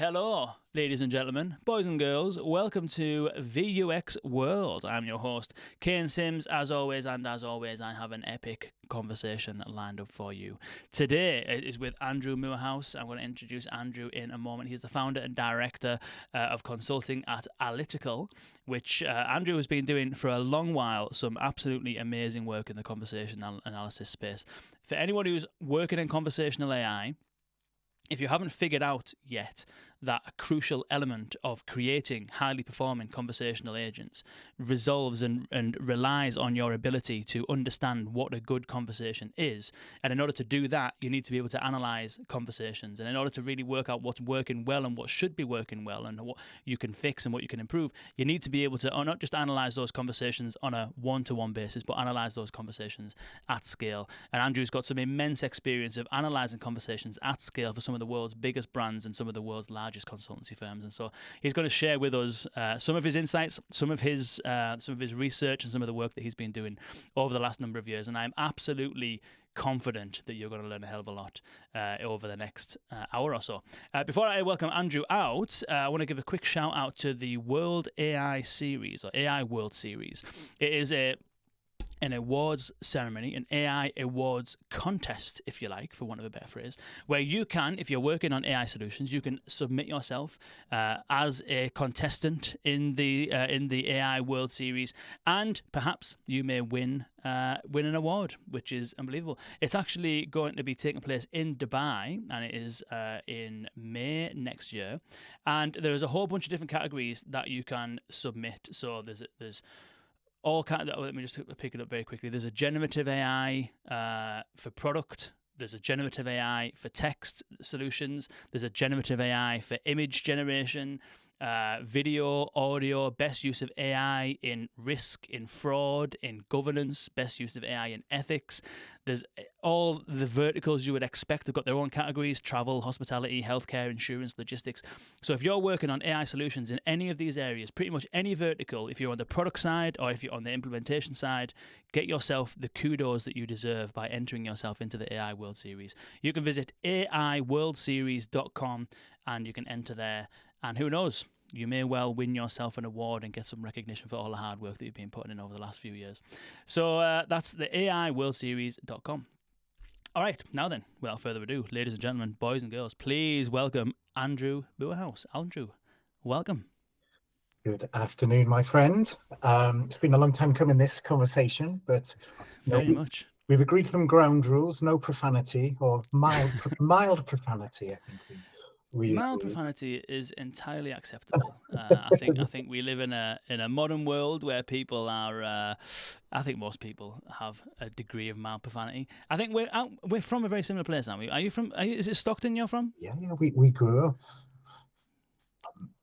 Hello, ladies and gentlemen, boys and girls. Welcome to VUX World. I'm your host, Kane Sims, as always, and as always, I have an epic conversation lined up for you. Today it is with Andrew Moorhouse. I'm going to introduce Andrew in a moment. He's the founder and director of consulting at Analytical, which Andrew has been doing for a long while. Some absolutely amazing work in the conversational analysis space. For anyone who's working in conversational AI, if you haven't figured out yet that a crucial element of creating highly performing conversational agents resolves and relies on your ability to understand what a good conversation is. And in order to do that, you need to be able to analyze conversations. And in order to really work out what's working well and what should be working well and what you can fix and what you can improve, you need to be able to not just analyze those conversations on a one-to-one basis, but analyze those conversations at scale. And Andrew's got some immense experience of analyzing conversations at scale for some of the world's biggest brands and some of the world's largest consultancy firms. And so he's going to share with us some of his insights, some of his research, and some of the work that he's been doing over the last number of years. And I'm absolutely confident that you're going to learn a hell of a lot over the next hour or so. Before I welcome Andrew out, I want to give a quick shout out to the World AI Series, or AI World Series. It is an awards ceremony, an AI awards contest, if you like, for want of a better phrase, where you can, if you're working on AI solutions, you can submit yourself as a contestant in the AI World Series, and perhaps you may win an award, which is unbelievable. It's actually going to be taking place in Dubai, and it is in May next year. And there's a whole bunch of different categories that you can submit. So there's all kind of, let me just pick it up very quickly. There's a generative AI for product. There's a generative AI for text solutions. There's a generative AI for image generation, video, audio, best use of AI in risk, in fraud, in governance, best use of AI in ethics. There's all the verticals you would expect. They've got their own categories: travel, hospitality, healthcare, insurance, logistics. So if you're working on AI solutions in any of these areas, pretty much any vertical, if you're on the product side or if you're on the implementation side, get yourself the kudos that you deserve by entering yourself into the AI World Series. You can visit aiworldseries.com and you can enter there. And who knows, you may well win yourself an award and get some recognition for all the hard work that you've been putting in over the last few years. So that's the aiworldseries.com. All right, now then, without further ado, ladies and gentlemen, boys and girls, please welcome Andrew Moorhouse. Andrew, welcome. Good afternoon, my friend. It's been a long time coming, this conversation, but very much. We've agreed some ground rules: no profanity, or mild profanity. I think mild profanity is entirely acceptable. I think we live in a modern world where people are. I think most people have a degree of mild profanity. I think we're from a very similar place, aren't we? Are you from? Is it Stockton you're from? Yeah. We grew up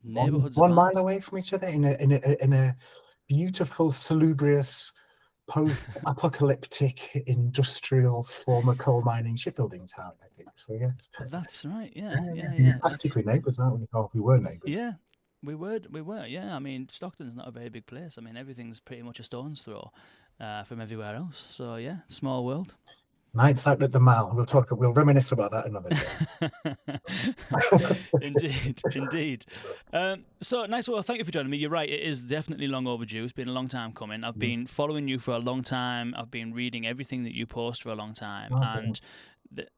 neighborhoods one mile away from each other in a beautiful, salubrious, post-apocalyptic industrial former coal mining shipbuilding town, I think. So yes, that's right. Yeah. Practically neighbours, aren't we? Oh, we were neighbours. Yeah, we were. Yeah, I mean, Stockton's not a very big place. I mean, everything's pretty much a stone's throw from everywhere else. So yeah, small world. Nights out at the Mall. We'll reminisce about that another day. Indeed. So nice. Well, thank you for joining me. You're right. It is definitely long overdue. It's been a long time coming. I've been following you for a long time. I've been reading everything that you post for a long time, and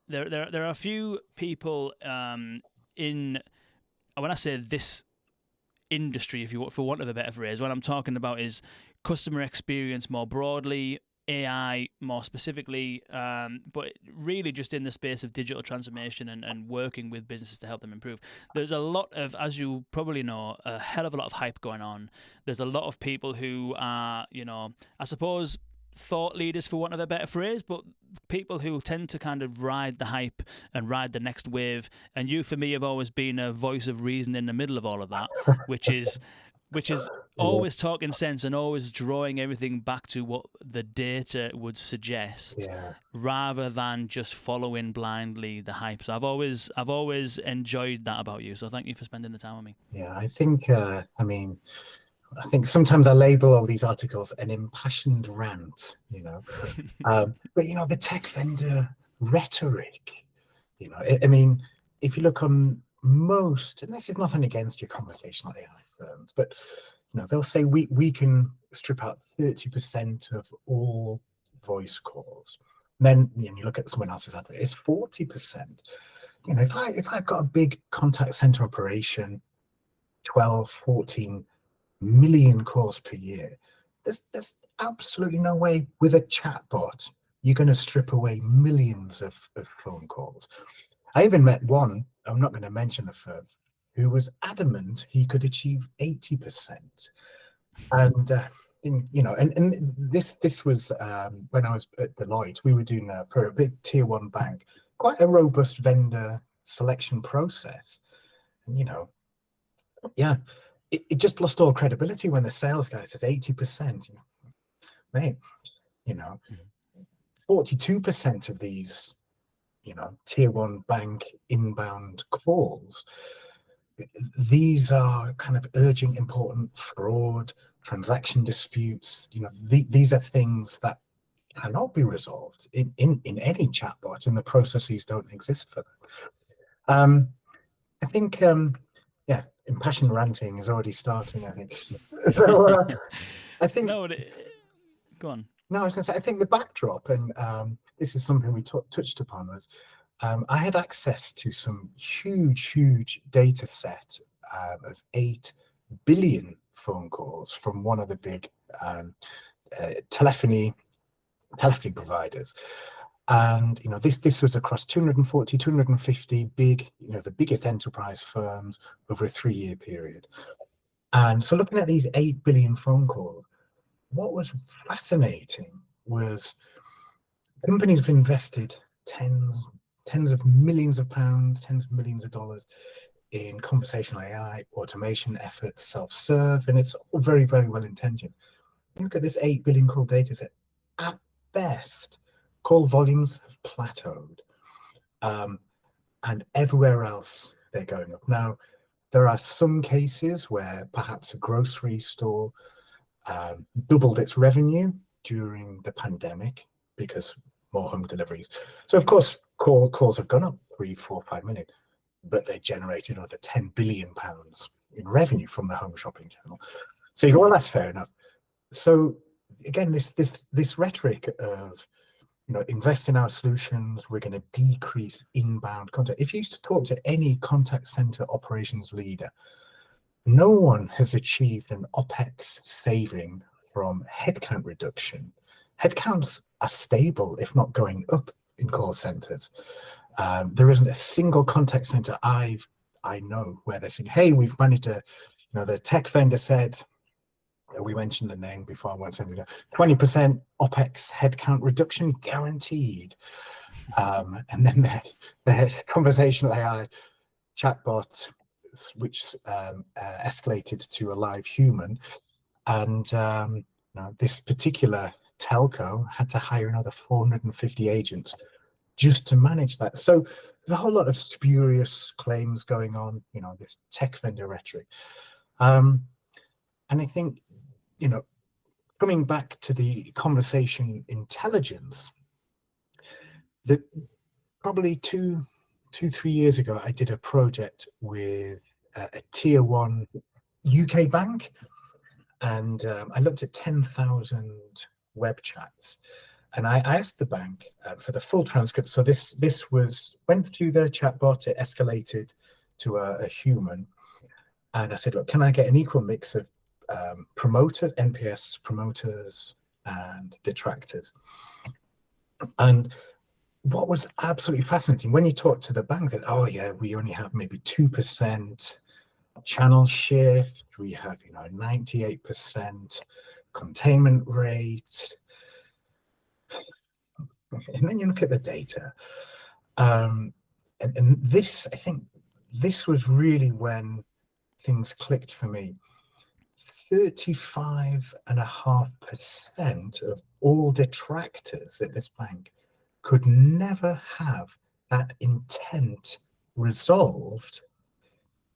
there are a few people in. When I say this industry, if you for want of a better phrase, what I'm talking about is customer experience more broadly, AI more specifically, but really just in the space of digital transformation and working with businesses to help them improve. There's a lot of, as you probably know, a hell of a lot of hype going on. There's a lot of people who are, I suppose, thought leaders, for want of a better phrase, but people who tend to kind of ride the hype and ride the next wave. And you, for me, have always been a voice of reason in the middle of all of that, which is always talking sense and always drawing everything back to what the data would suggest, rather than just following blindly the hype. So I've always enjoyed that about you. So thank you for spending the time with me. Yeah, I think I think sometimes I label all these articles an impassioned rant, but the tech vendor rhetoric, I mean, if you look on most, and this is nothing against your conversational AI firms, but they'll say we can strip out 30% of all voice calls. And then you look at someone else's advert, it's 40%. If I've got a big contact center operation, 12, 14 million calls per year, there's absolutely no way with a chatbot you're going to strip away millions of phone calls. I even met one, I'm not going to mention the firm, who was adamant he could achieve 80%. And this was when I was at Deloitte. We were doing for a big tier one bank quite a robust vendor selection process. And it just lost all credibility when the sales guy said 80%. Mate, 42% of these tier one bank inbound calls, these are kind of urgent, important fraud, transaction disputes. These are things that cannot be resolved in any chatbot, and the processes don't exist for them. I think, impassioned ranting is already starting, I think. So, I think. No, go on. No, I was going to say, I think the backdrop, and this is something we touched upon, was I had access to some huge data set of 8 billion phone calls from one of the big telephony providers. And this was across 240, 250 big, the biggest enterprise firms over a 3-year period. And so looking at these 8 billion phone calls, what was fascinating was companies have invested tens of millions of pounds, tens of millions of dollars in conversational AI, automation efforts, self-serve, and it's all very, very well intentioned. Look at this 8 billion call data set. At best, call volumes have plateaued, and everywhere else they're going up. Now, there are some cases where perhaps a grocery store doubled its revenue during the pandemic because more home deliveries. So of course, calls have gone up 3, 4, 5 million, but they generated another 10 billion pounds in revenue from the home shopping channel. So you go, well, that's fair enough. So again, this rhetoric of invest in our solutions, we're going to decrease inbound contact. If you used to talk to any contact center operations leader, no one has achieved an OPEX saving from headcount reduction. Headcounts are stable, if not going up, in call centers. There isn't a single contact center I know where they're saying, hey, we've managed to, the tech vendor said, we mentioned the name before, I won't say anything, 20% OPEX headcount reduction guaranteed. And then the conversational AI chatbot, which escalated to a live human, and this particular telco had to hire another 450 agents just to manage that. So there's a whole lot of spurious claims going on, this tech vendor rhetoric. And I think, coming back to the conversation intelligence, that probably 2-3 years ago, I did a project with a tier one UK bank, and I looked at 10,000 web chats, and I asked the bank for the full transcript. So this went through the chatbot, it escalated to a human, and I said, look, can I get an equal mix of promoters, NPS promoters, and detractors? And what was absolutely fascinating, when you talk to the bank, that, oh yeah, we only have maybe 2% channel shift, we have 98% containment rate, and then you look at the data, and this, I think this was really when things clicked for me. 35.5% of all detractors at this bank could never have that intent resolved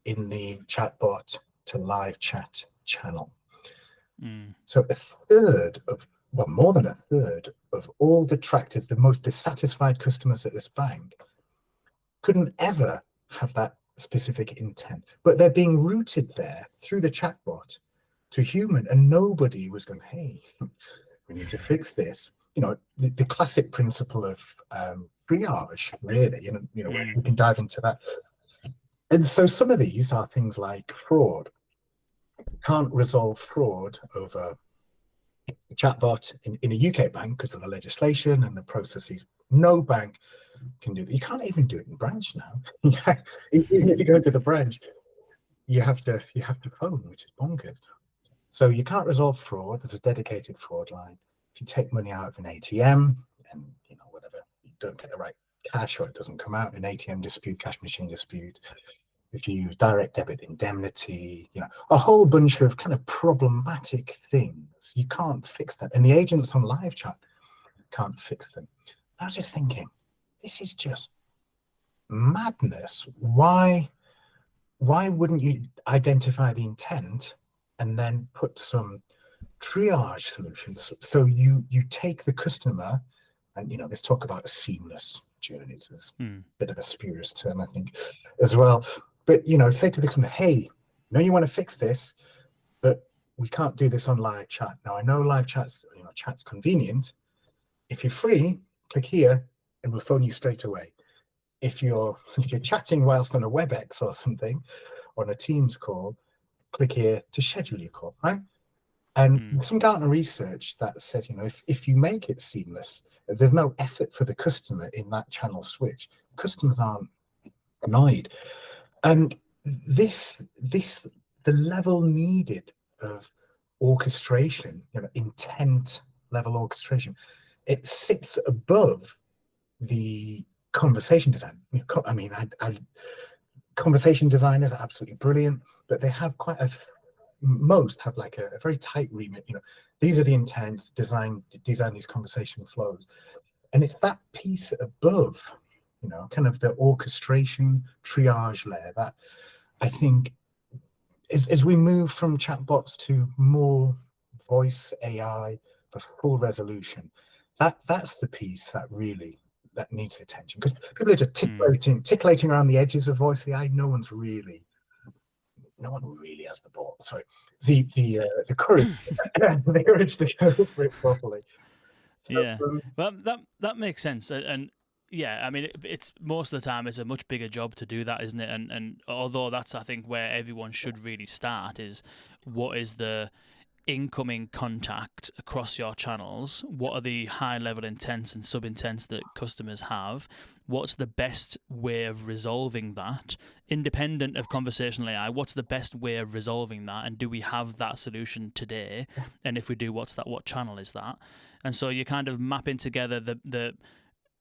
in the chatbot to live chat channel. So more than a third of all detractors, the most dissatisfied customers at this bank, couldn't ever have that specific intent, but they're being routed there through the chatbot to human, and nobody was going, hey, we need to fix this. The classic principle of triage, really, we can dive into that. And so some of these are things like fraud. Can't resolve fraud over a chatbot in a UK bank because of the legislation and the processes. No bank can do that. You can't even do it in branch now. Even if you go to the branch, you have to phone, which is bonkers. So you can't resolve fraud. There's a dedicated fraud line. If you take money out of an ATM and whatever, you don't get the right cash or it doesn't come out, an ATM dispute, cash machine dispute. If you direct debit indemnity, a whole bunch of kind of problematic things, you can't fix that. And the agents on live chat can't fix them. I was just thinking, this is just madness. Why wouldn't you identify the intent and then put some triage solutions? So you take the customer, and let's talk about seamless journeys. Is a bit of a spurious term, I think, as well. But say to the customer, hey, you want to fix this, but we can't do this on live chat. Now I know live chat's convenient. If you're free, click here and we'll phone you straight away. If you're chatting whilst on a WebEx or something, on a Teams call, click here to schedule your call, right? And some Gartner research that says, if you make it seamless, there's no effort for the customer in that channel switch. Customers aren't annoyed. And the level needed of orchestration, intent level orchestration, it sits above the conversation design. Conversation designers are absolutely brilliant, but they have most have like a very tight remit. These are the intents, design these conversation flows, and it's that piece above, kind of the orchestration triage layer that I think as we move from chatbots to more voice AI for full resolution, that's the piece that needs attention, because people are just titillating around the edges of voice AI. No one really has the ball. Sorry, the courage, the courage to go for it properly. So, well, that makes sense, and yeah, I mean, it's most of the time it's a much bigger job to do that, isn't it? And although that's, I think, where everyone should really start, is what is the incoming contact across your channels? What are the high level intents and sub intents that customers have? What's the best way of resolving that, independent of conversational AI? What's the best way of resolving that, and do we have that solution today? And if we do, what channel is that? And so you're kind of mapping together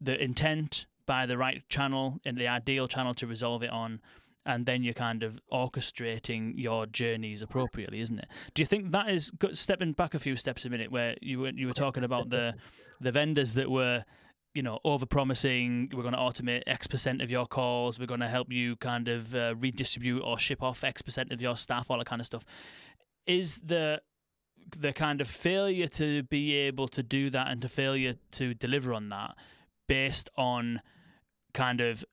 the intent by the right channel and the ideal channel to resolve it on, and then you're kind of orchestrating your journeys appropriately, isn't it? Do you think that is, stepping back a few steps a minute, where you were talking about the vendors that were, over-promising, we're going to automate X% of your calls, we're going to help you kind of redistribute or ship off X% of your staff, all that kind of stuff. Is the kind of failure to be able to do that and to failure to deliver on that based on kind of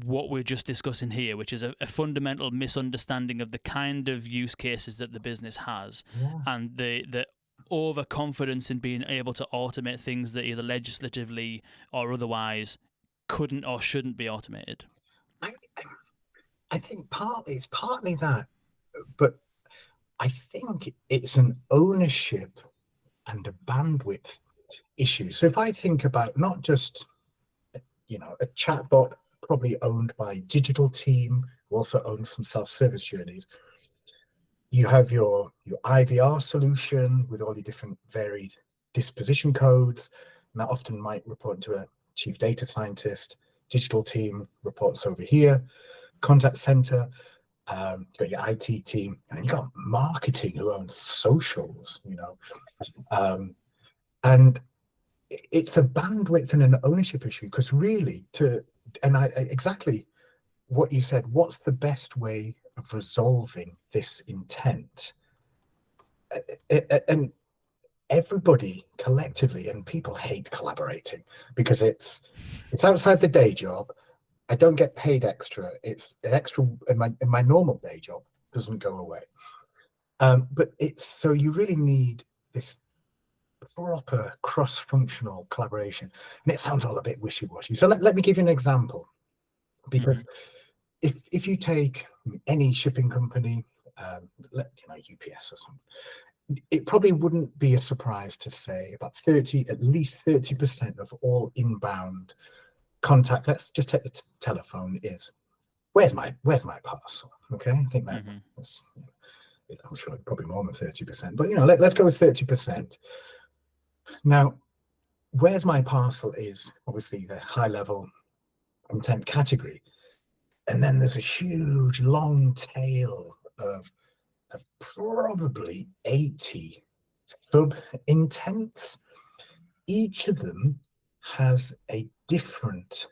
what we're just discussing here, which is a fundamental misunderstanding of the kind of use cases that the business has, and the overconfidence in being able to automate things that either legislatively or otherwise couldn't or shouldn't be automated? I think it's partly that, but I think it's an ownership and a bandwidth issue. So if I think about not just, a chatbot probably owned by digital team, who also owns some self-service journeys, you have your IVR solution with all the different varied disposition codes, and that often might report to a chief data scientist. Digital team reports over here, contact center. You've got your IT team, and then you've got marketing who owns socials, and it's a bandwidth and an ownership issue, because really exactly what you said, what's the best way of resolving this intent? And everybody collectively, and people hate collaborating because it's outside the day job. I don't get paid extra. It's an extra in my normal day job, doesn't go away. But it's so you really need this proper cross-functional collaboration, and it sounds all a bit wishy-washy. So let me give you an example, because if you take any shipping company, UPS or something, it probably wouldn't be a surprise to say about at least 30% of all inbound contact, let's just take the telephone, is where's my parcel? Okay, I think that's, I'm sure probably more than 30%, but let's go with 30%. Now, where's my parcel is obviously the high level intent category, and then there's a huge long tail of probably 80 sub intents. Each of them has a different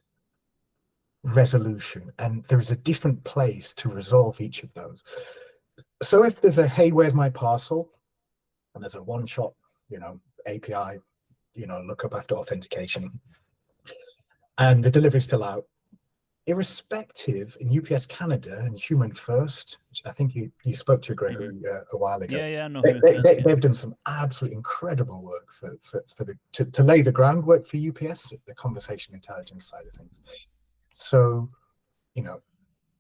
resolution, and there is a different place to resolve each of those. So if there's a hey, where's my parcel, and there's a one-shot API lookup after authentication, and the delivery's still out, irrespective, in UPS Canada and Human First, which I think you spoke to Gregory a while ago. Yeah, no, they've done some absolutely incredible work to lay the groundwork for UPS, the conversation intelligence side of things. So,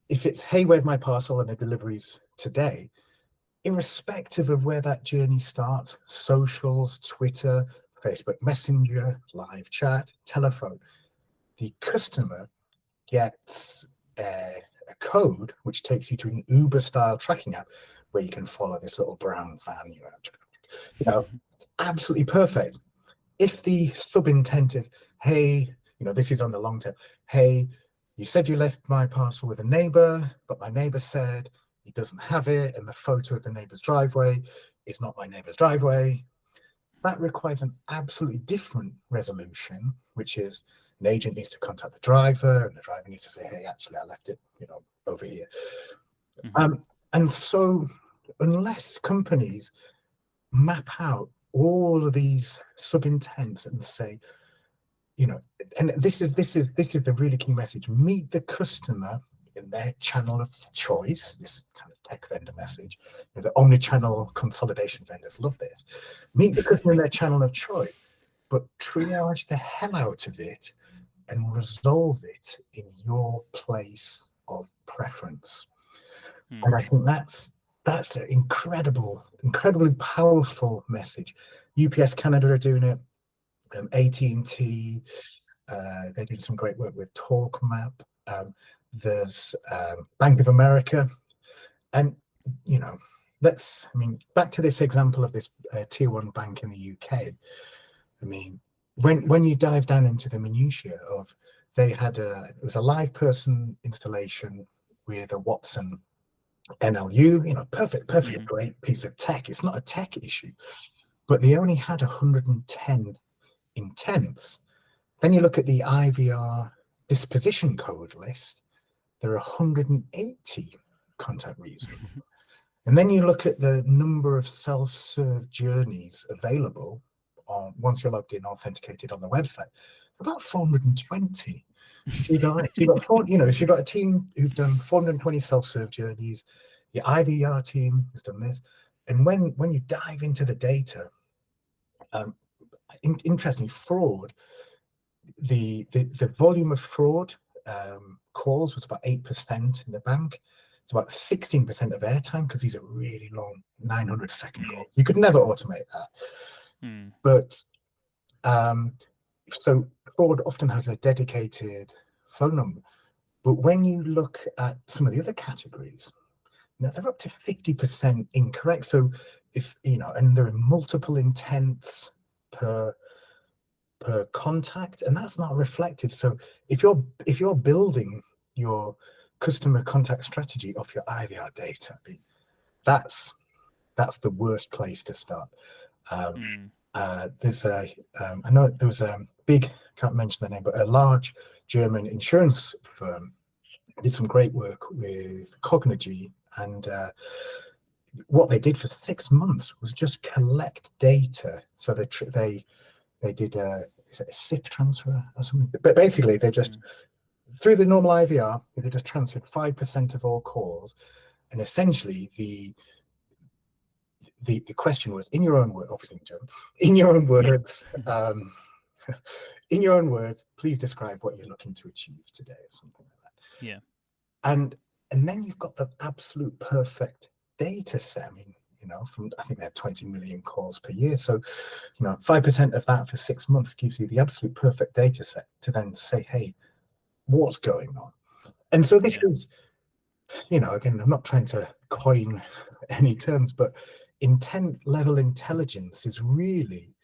if it's hey, where's my parcel, and the delivery's today, irrespective of where that journey starts, socials, Twitter, Facebook Messenger, live chat, telephone, the customer gets a code which takes you to an Uber style tracking app where you can follow this little brown van. It's absolutely perfect. If the sub intent is, hey, this is on the long tail, hey, you said you left my parcel with a neighbor, but my neighbor said he doesn't have it, and the photo of the neighbor's driveway is not my neighbor's driveway. That requires an absolutely different resolution, which is an agent needs to contact the driver, and the driver needs to say, hey, actually, I left it, over here. And so unless companies map out all of these sub-intents and say, and this is the really key message: meet the customer in their channel of choice. This kind of tech vendor message. The omni-channel consolidation vendors love this. Meet the customer in their channel of choice, but triage the hell out of it and resolve it in your place of preference. And I think that's an incredibly powerful message. UPS Canada are doing it. AT&T, they're doing some great work with TalkMap. There's Bank of America, and back to this example of this tier 1 bank in the UK. When you dive down into the minutiae of, it was a live person installation with a Watson NLU, perfectly great piece of tech. It's not a tech issue, but they only had 110 intents. Then you look at the IVR disposition code list, there are 180 contact reasons. And then you look at the number of self-serve journeys available once you're logged in, authenticated on the website, about 420. So you've got a team who've done 420 self-serve journeys. Your IVR team has done this, and when you dive into the data, interestingly, fraud, the volume of fraud calls was about 8% in the bank. It's about 16% of airtime, because these are really long 900-second calls. You could never automate that. But so fraud often has a dedicated phone number. But when you look at some of the other categories, they're up to 50% incorrect. So if and there are multiple intents per contact, and that's not reflected. So if you're building your customer contact strategy off your IVR data, that's the worst place to start. There's I know there was a big, can't mention the name, but a large German insurance firm did some great work with Cognigy, and what they did for 6 months was just collect data. So they did a SIP transfer or something, but basically they just through the normal IVR, they just transferred 5% of all calls, and essentially the question was, in your own words, obviously, in your own words, in your own words, please describe what you're looking to achieve today, or something like that. Yeah. And then you've got the absolute perfect data set. I mean, from, I think they have 20 million calls per year. So, 5% of that for 6 months gives you the absolute perfect data set to then say, hey, what's going on? And so this is, again, I'm not trying to coin any terms, but intent level intelligence is really,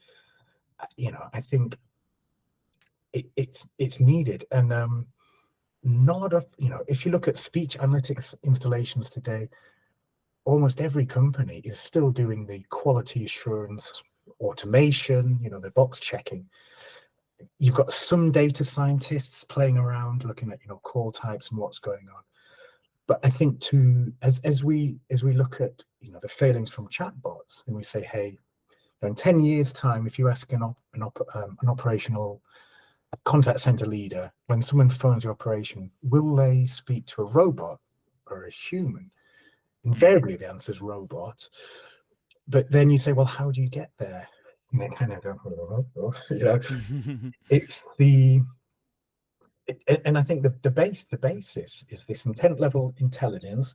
I think it's needed. And if you look at speech analytics installations today, almost every company is still doing the quality assurance automation, the box checking. You've got some data scientists playing around looking at call types and what's going on. But I think as we look at the failings from chatbots, and we say, hey, in 10 years time, if you ask an operational contact center leader, when someone phones your operation, will they speak to a robot or a human? Invariably, the answer is robot. But then you say, well, how do you get there? And they kind of go, it's and I think the basis is this intent level intelligence.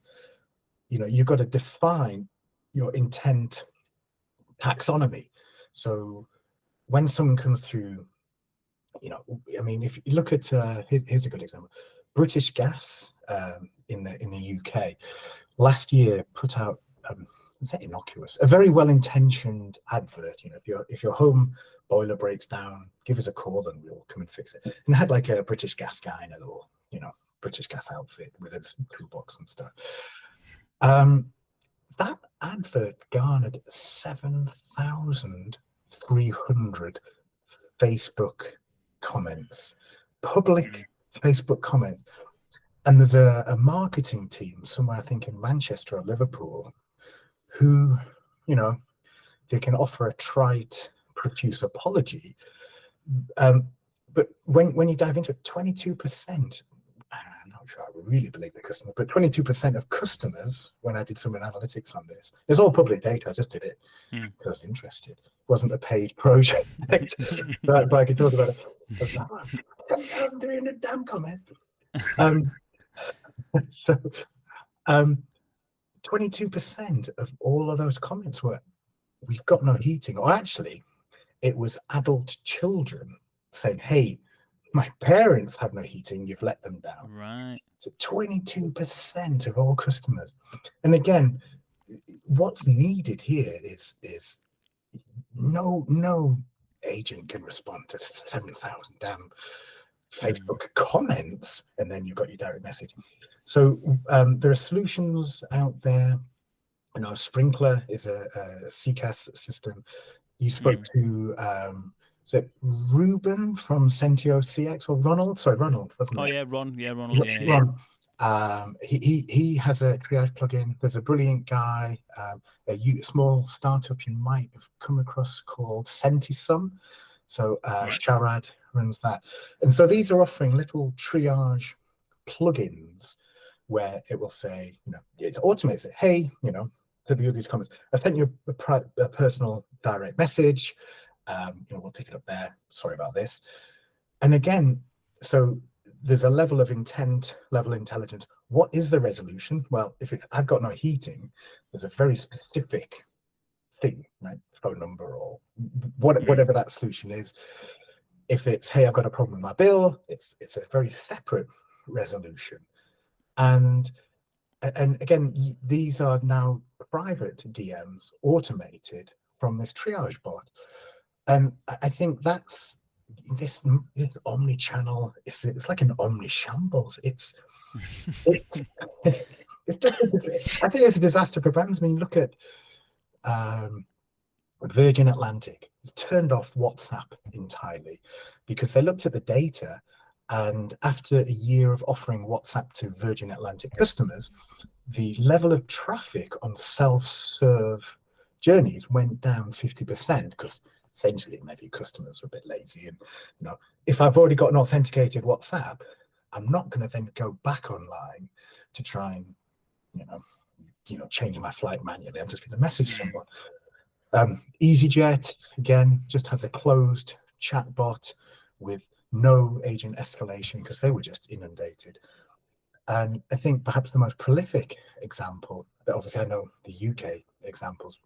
You've got to define your intent taxonomy. So when someone comes through, I mean, if you look at here's a good example. British Gas in the UK last year put out is that innocuous, a very well-intentioned advert. If your home boiler breaks down, give us a call and we'll come and fix it. And it had like a British Gas guy in a little British Gas outfit with his toolbox and stuff. That advert garnered 7,300 Facebook comments, public Facebook comments. And there's a marketing team somewhere, I think in Manchester or Liverpool, who, they can offer a trite, profuse apology. But when you dive into it, 22%, I'm not sure I really believe the customer, but 22% of customers, when I did some analytics on this, it's all public data, I just did it because I was interested. It wasn't a paid project, but I could talk about it. I was like, 300 damn comments. So 22% of all of those comments were, we've got no heating. Or actually, it was adult children saying, hey, my parents have no heating, you've let them down. Right. So 22% of all customers. And again, what's needed here is no agent can respond to 7,000 damn Facebook comments, and then you've got your direct message. So there are solutions out there. Sprinkler is a CCAS system. You spoke to is it Ruben from Sentio CX or Ronald? Sorry, Ronald, wasn't it? Oh yeah, Ron. Yeah, Ronald. Yeah. Ron. He has a triage plugin. There's a brilliant guy, a small startup you might have come across called Sentisum. So Sharad runs that. And so these are offering little triage plugins where it will say, it automates it. Hey, to these comments, I sent you a personal direct message. We'll pick it up there. Sorry about this. And again, so there's a level of intent, level intelligence. What is the resolution? Well, if I've got no heating, there's a very specific thing, right? Phone number or whatever that solution is. If it's, hey, I've got a problem with my bill, it's a very separate resolution. And again, these are now private DMs automated from this triage bot. And I think that's this omni-channel, it's like an omni-shambles. It's just, I think it's a disaster for brands. I mean, look at Virgin Atlantic. It's turned off WhatsApp entirely because they looked at the data, and after a year of offering WhatsApp to Virgin Atlantic customers, the level of traffic on self-serve journeys went down 50% because essentially maybe customers are a bit lazy. And if I've already got an authenticated WhatsApp, I'm not going to then go back online to try and, change my flight manually. I'm just going to message someone. EasyJet, again, just has a closed chat bot with no agent escalation because they were just inundated. And I think perhaps the most prolific example, that obviously I know the UK examples,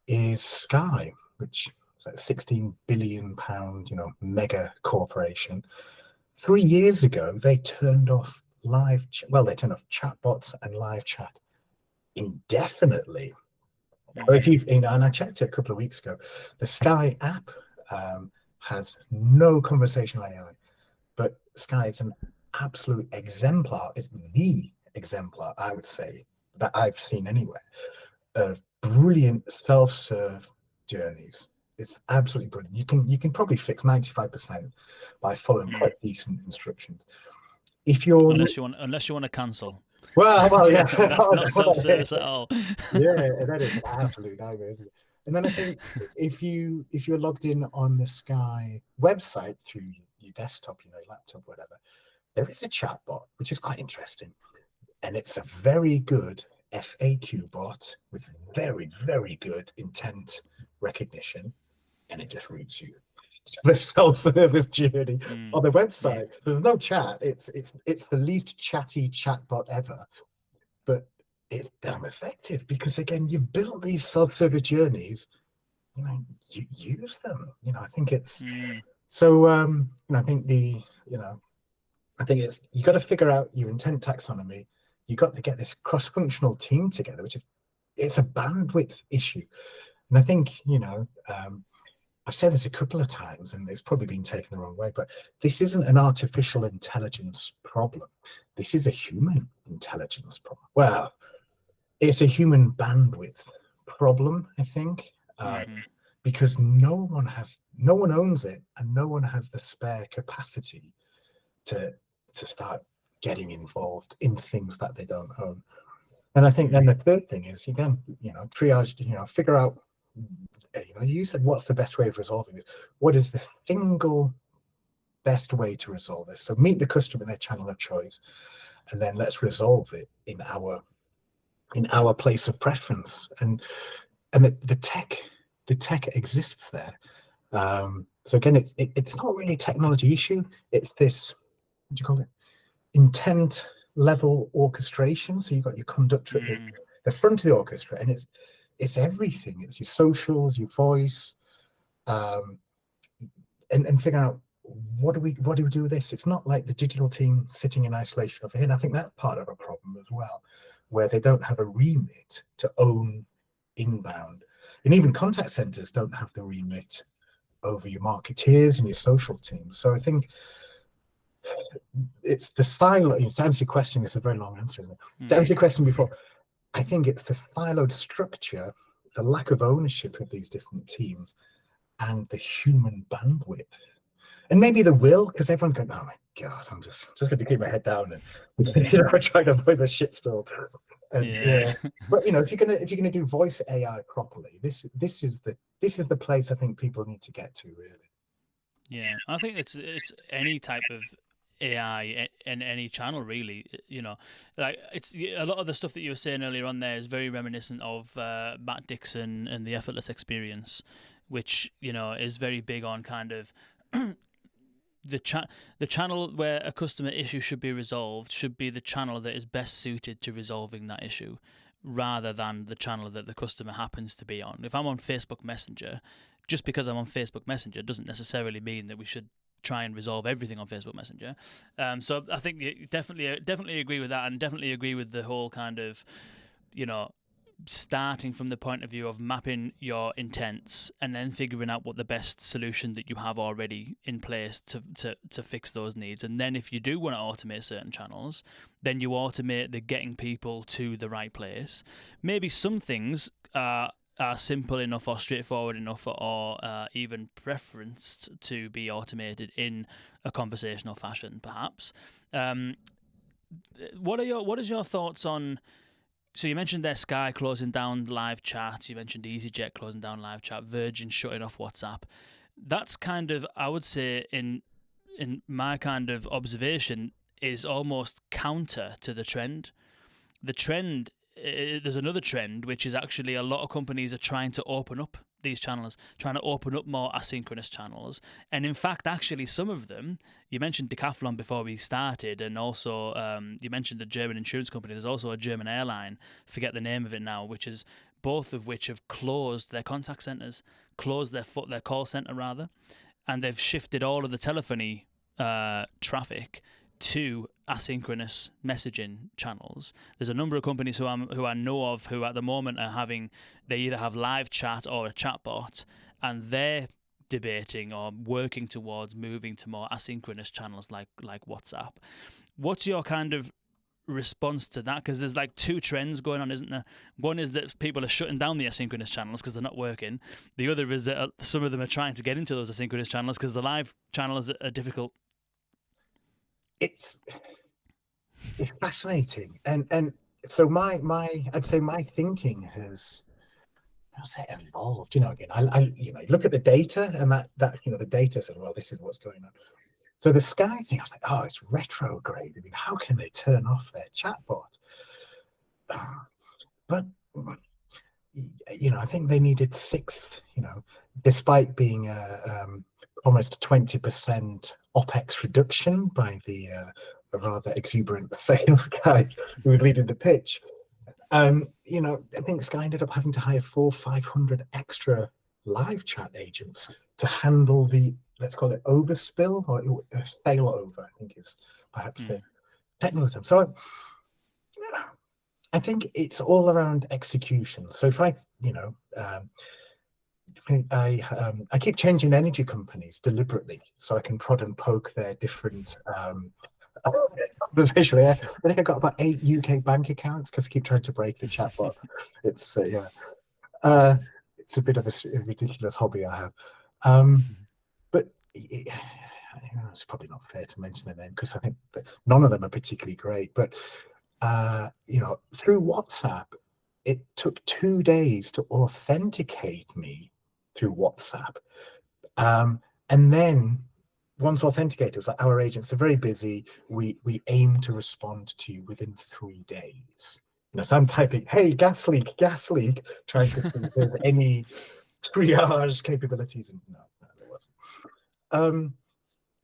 is Sky, which is a £16 billion, mega corporation. 3 years ago, they turned off they turned off chatbots and live chat indefinitely. If and I checked it a couple of weeks ago, the Sky app has no conversational AI, but Sky is an absolute exemplar. It's the exemplar, I would say, that I've seen anywhere, of brilliant self-serve journeys. It's absolutely brilliant. You can probably fix 95% by following quite decent instructions. If you're unless you want to cancel. well, yeah, That's not self-service at all. Yeah, that is an absolute nightmare, isn't it? And then I think if you're logged in on the Sky website through your desktop, your laptop, whatever, there is a chat bot, which is quite interesting. And it's a very good FAQ bot with very, very good intent recognition. And it just routes you to the self-service journey on the website. There's no chat. It's the least chatty chatbot ever. But it's damn effective because, again, you've built these self-service journeys. You use them. I think it's so. I think I think it's you got to figure out your intent taxonomy. You got to get this cross-functional team together, which it's a bandwidth issue. And I think I've said this a couple of times, and it's probably been taken the wrong way, but this isn't an artificial intelligence problem. This is a human intelligence problem. Well, it's a human bandwidth problem, I think, because no one owns it, and no one has the spare capacity to start getting involved in things that they don't own. And I think then the third thing is, again, triage, figure out, you said, what's the best way of resolving this? What is the single best way to resolve this? So meet the customer in their channel of choice, and then let's resolve it in our place of preference. And the tech exists there. So again, it's not really a technology issue. It's this, what do you call it? Intent level orchestration. So you've got your conductor at the front of the orchestra, and it's everything. It's your socials, your voice, and figuring out what do we do with this. It's not like the digital team sitting in isolation over here. And I think that's part of a problem as well, where they don't have a remit to own inbound, and even contact centers don't have the remit over your marketeers and your social teams. So I think it's the silo. To answer your question, it's a very long answer, isn't it? To answer your question before, I think it's the siloed structure, the lack of ownership of these different teams, and the human bandwidth. And maybe the will, because everyone's going, oh my God, I'm just going to keep my head down and try to avoid the shitstorm. But if you're gonna do voice AI properly, this is the place I think people need to get to, really. Yeah, I think it's any type of AI in any channel, really. Like, it's a lot of the stuff that you were saying earlier on there is very reminiscent of Matt Dixon and the Effortless Experience, which is very big on kind of the channel where a customer issue should be resolved should be the channel that is best suited to resolving that issue, rather than the channel that the customer happens to be on. If I'm on Facebook Messenger, just because I'm on Facebook Messenger doesn't necessarily mean that we should try and resolve everything on Facebook Messenger. So I think you definitely agree with that, and definitely agree with the whole kind of, starting from the point of view of mapping your intents and then figuring out what the best solution that you have already in place to fix those needs. And then if you do want to automate certain channels, then you automate the getting people to the right place. Maybe some things are simple enough or straightforward enough or even preferenced to be automated in a conversational fashion, perhaps. What is your thoughts on? So you mentioned there Sky closing down live chat. You mentioned EasyJet closing down live chat. Virgin shutting off WhatsApp. That's kind of, I would say, in my kind of observation, is almost counter to the trend. The trend, there's another trend, which is actually a lot of companies are trying to open up these channels, trying to open up more asynchronous channels. And in fact, actually, some of them, you mentioned Decathlon before we started, and also you mentioned a German insurance company. There's also a German airline, forget the name of it now, which is both of which have closed their contact centers, closed their call center rather, and they've shifted all of the telephony traffic to asynchronous messaging channels. There's a number of companies who I know of who at the moment are they either have live chat or a chatbot, and they're debating or working towards moving to more asynchronous channels like WhatsApp. What's your kind of response to that? Because there's like two trends going on, isn't there? One is that people are shutting down the asynchronous channels because they're not working. The other is that some of them are trying to get into those asynchronous channels because the live channels are difficult. It's fascinating, and so I'd say my thinking has, I'll say, evolved. Again, I look at the data, and that the data says, well, this is what's going on. So the Sky thing, I was like, oh, it's retrograde. I mean, how can they turn off their chatbot? But I think they needed six. Despite being almost 20% OPEX reduction by the a rather exuberant sales guy who was leading the pitch. I think Sky ended up having to hire 400-500 extra live chat agents to handle the, let's call it, overspill or failover, I think is perhaps the technical term. So I think it's all around execution. So if I keep changing energy companies deliberately so I can prod and poke their different conversation. I think I got about 8 UK bank accounts because I keep trying to break the chat box. It's it's a bit of a ridiculous hobby I have. But it's probably not fair to mention their name because I think that none of them are particularly great. But through WhatsApp, it took 2 days to authenticate me through WhatsApp. And then once authenticated, it was like, our agents are very busy. We aim to respond to you within 3 days. So I'm typing, hey, gas leak, trying to see if there's any triage capabilities. And no, there wasn't.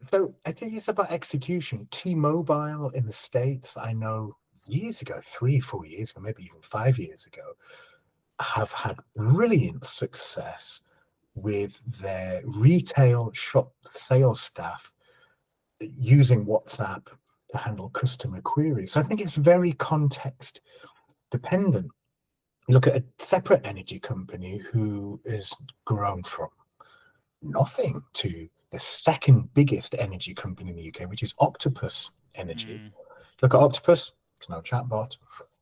So I think it's about execution. T-Mobile in the States, I know years ago, 3-4 years ago, maybe even 5 years ago, have had brilliant success with their retail shop sales staff using WhatsApp to handle customer queries. So I think it's very context dependent. You look at a separate energy company who has grown from nothing to the second biggest energy company in the UK, which is Octopus Energy. Look at Octopus, it's no chatbot.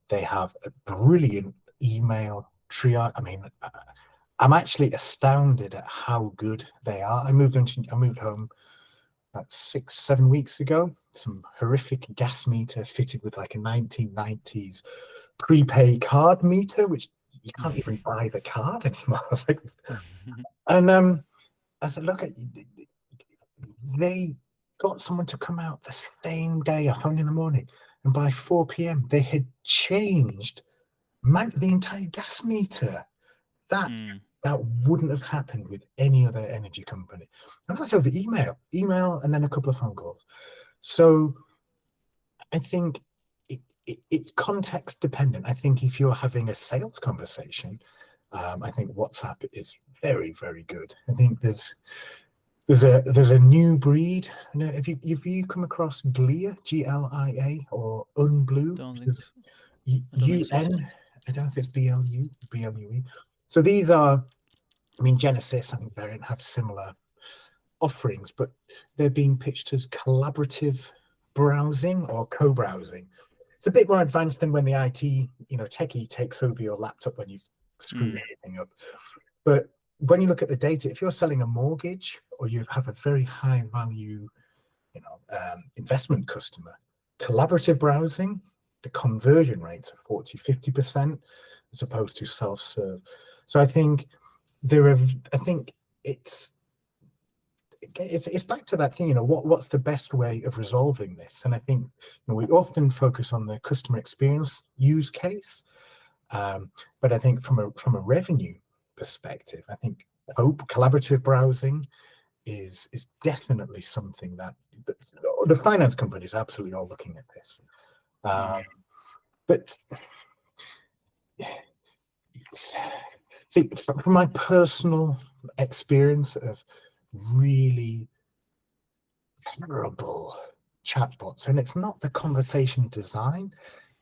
They have a brilliant email triage. I mean, I'm actually astounded at how good they are. I moved home about 6-7 weeks ago. Some horrific gas meter fitted with like a 1990s prepay card meter, which you can't even buy the card anymore. I was like, and I said, look, they got someone to come out the same day at 1 in the morning, and by 4 p.m. they had changed the entire gas meter. That wouldn't have happened with any other energy company. And that's over email, and then a couple of phone calls. So I think it's context dependent. I think if you're having a sales conversation, I think WhatsApp is very, very good. I think there's a new breed. Have you come across Glia, Glia, or Unblue? Don't think so. UN. I don't know if it's BLUE. So these are, Genesis and Variant have similar offerings, but they're being pitched as collaborative browsing or co-browsing. It's a bit more advanced than when the IT, techie takes over your laptop when you've screwed anything up. But when you look at the data, if you're selling a mortgage or you have a very high value, investment customer, collaborative browsing, the conversion rates are 40-50% as opposed to self-serve. So I think it's it's back to that thing, what's the best way of resolving this? And I think we often focus on the customer experience use case, but I think from a revenue perspective, I think collaborative browsing is definitely something that the finance companies are absolutely all looking at this. But see, from my personal experience of really terrible chatbots, and it's not the conversation design,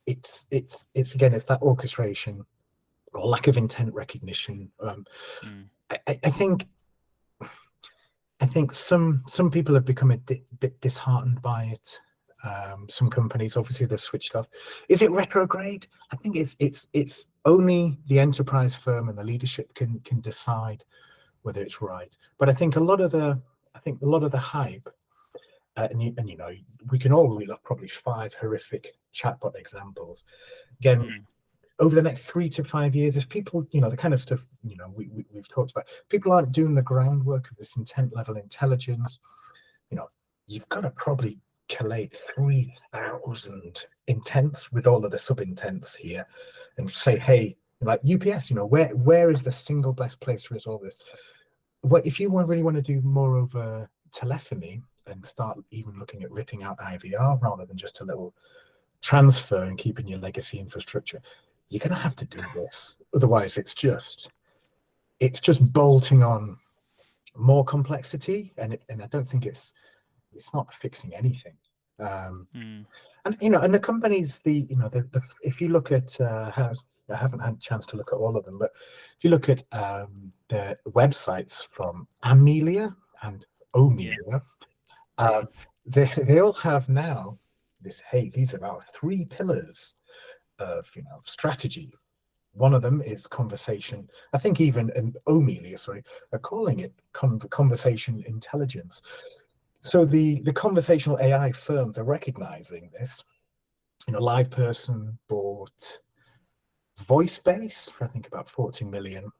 it's again, it's that orchestration or lack of intent recognition. I think some people have become a bit disheartened by it. Some companies, obviously, they've switched off. Is it retrograde? I think it's only the enterprise firm and the leadership can decide whether it's right. But I think a lot of the hype, and we can all reel off probably 5 horrific chatbot examples. Again, over the next 3 to 5 years, if people, the kind of stuff we've talked about, people aren't doing the groundwork of this intent level intelligence. You've got to probably collate 3,000 intents with all of the sub intents here, and say, hey, like UPS, where is the single best place to resolve this? Well, if you really want to do more over telephony and start even looking at ripping out IVR rather than just a little transfer and keeping your legacy infrastructure, you're going to have to do this. Otherwise, it's just bolting on more complexity, and I don't think it's not fixing anything. And the companies, if you look at I haven't had a chance to look at all of them, but if you look at the websites from Amelia and Omelia, they all have now this, hey, these are our 3 pillars of strategy. One of them is conversation. I think even Omelia, are calling it conversation intelligence. So the conversational AI firms are recognizing this. Live Person bought VoiceBase for I think about 40 million.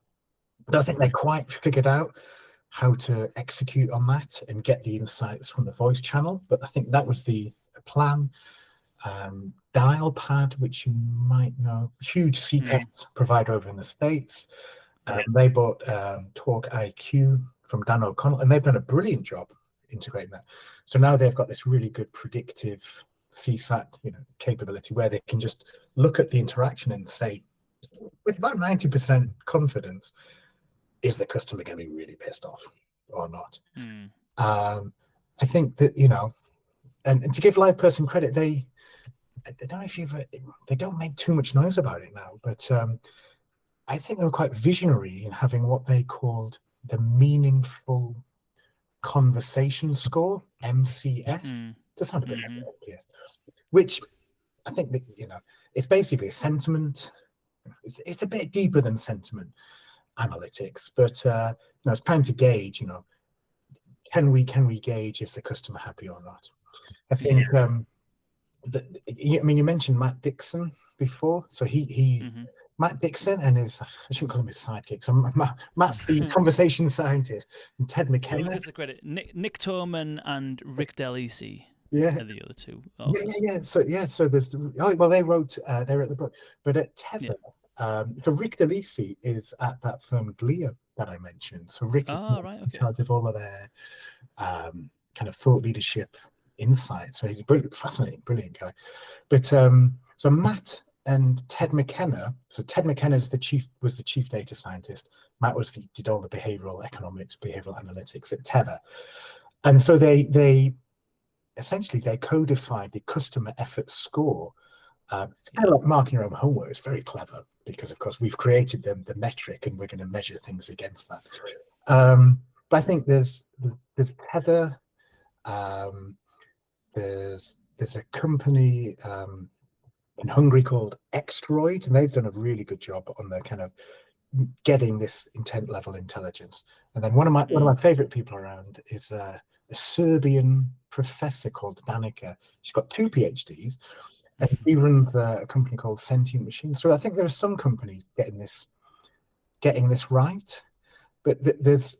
I don't think they quite figured out how to execute on that and get the insights from the voice channel, but I think that was the plan. Dialpad, which you might know, huge CCaaS provider over in the States. They bought Talk IQ from Dan O'Connell, and they've done a brilliant job integrating that. So now they've got this really good predictive CSAT capability where they can just look at the interaction and say, with about 90% confidence, is the customer going to be really pissed off or not? I think that, and to give Live Person credit, I don't know if they don't make too much noise about it now, but I think they were quite visionary in having what they called the Meaningful Conversation Score, MCS. Does sound a bit like MPS, which I think that it's basically a sentiment. It's a bit deeper than sentiment analytics, but it's trying to gauge. Can we gauge, is the customer happy or not? I think. You mentioned Matt Dixon before, so he Matt Dixon and his, I shouldn't call him his sidekick. So Matt's the conversation scientist, and Ted McKenna. Well, the credit. Nick Torman and Rick Delisi. Yeah, are the other 2. So there's they wrote they're at the book, but at Tether. So Rick Delisi is at that firm Glia that I mentioned. So Rick is in charge of all of their kind of thought leadership insight. So he's a fascinating, brilliant guy. But so Matt and Ted McKenna. So Ted McKenna was the chief data scientist. Matt did all the behavioral economics, behavioral analytics at Tether. And so they essentially codified the customer effort score. It's kind of like marking your own homework. It's very clever because, of course, we've created the metric and we're going to measure things against that. But I think there's Tether. There's a company in Hungary called Xtroid, and they've done a really good job on the kind of getting this intent level intelligence. And then one of my favorite people around is a Serbian professor called Danica. She's got 2 PhDs, and he runs a company called Sentient Machines. So I think there are some companies getting this right, but there's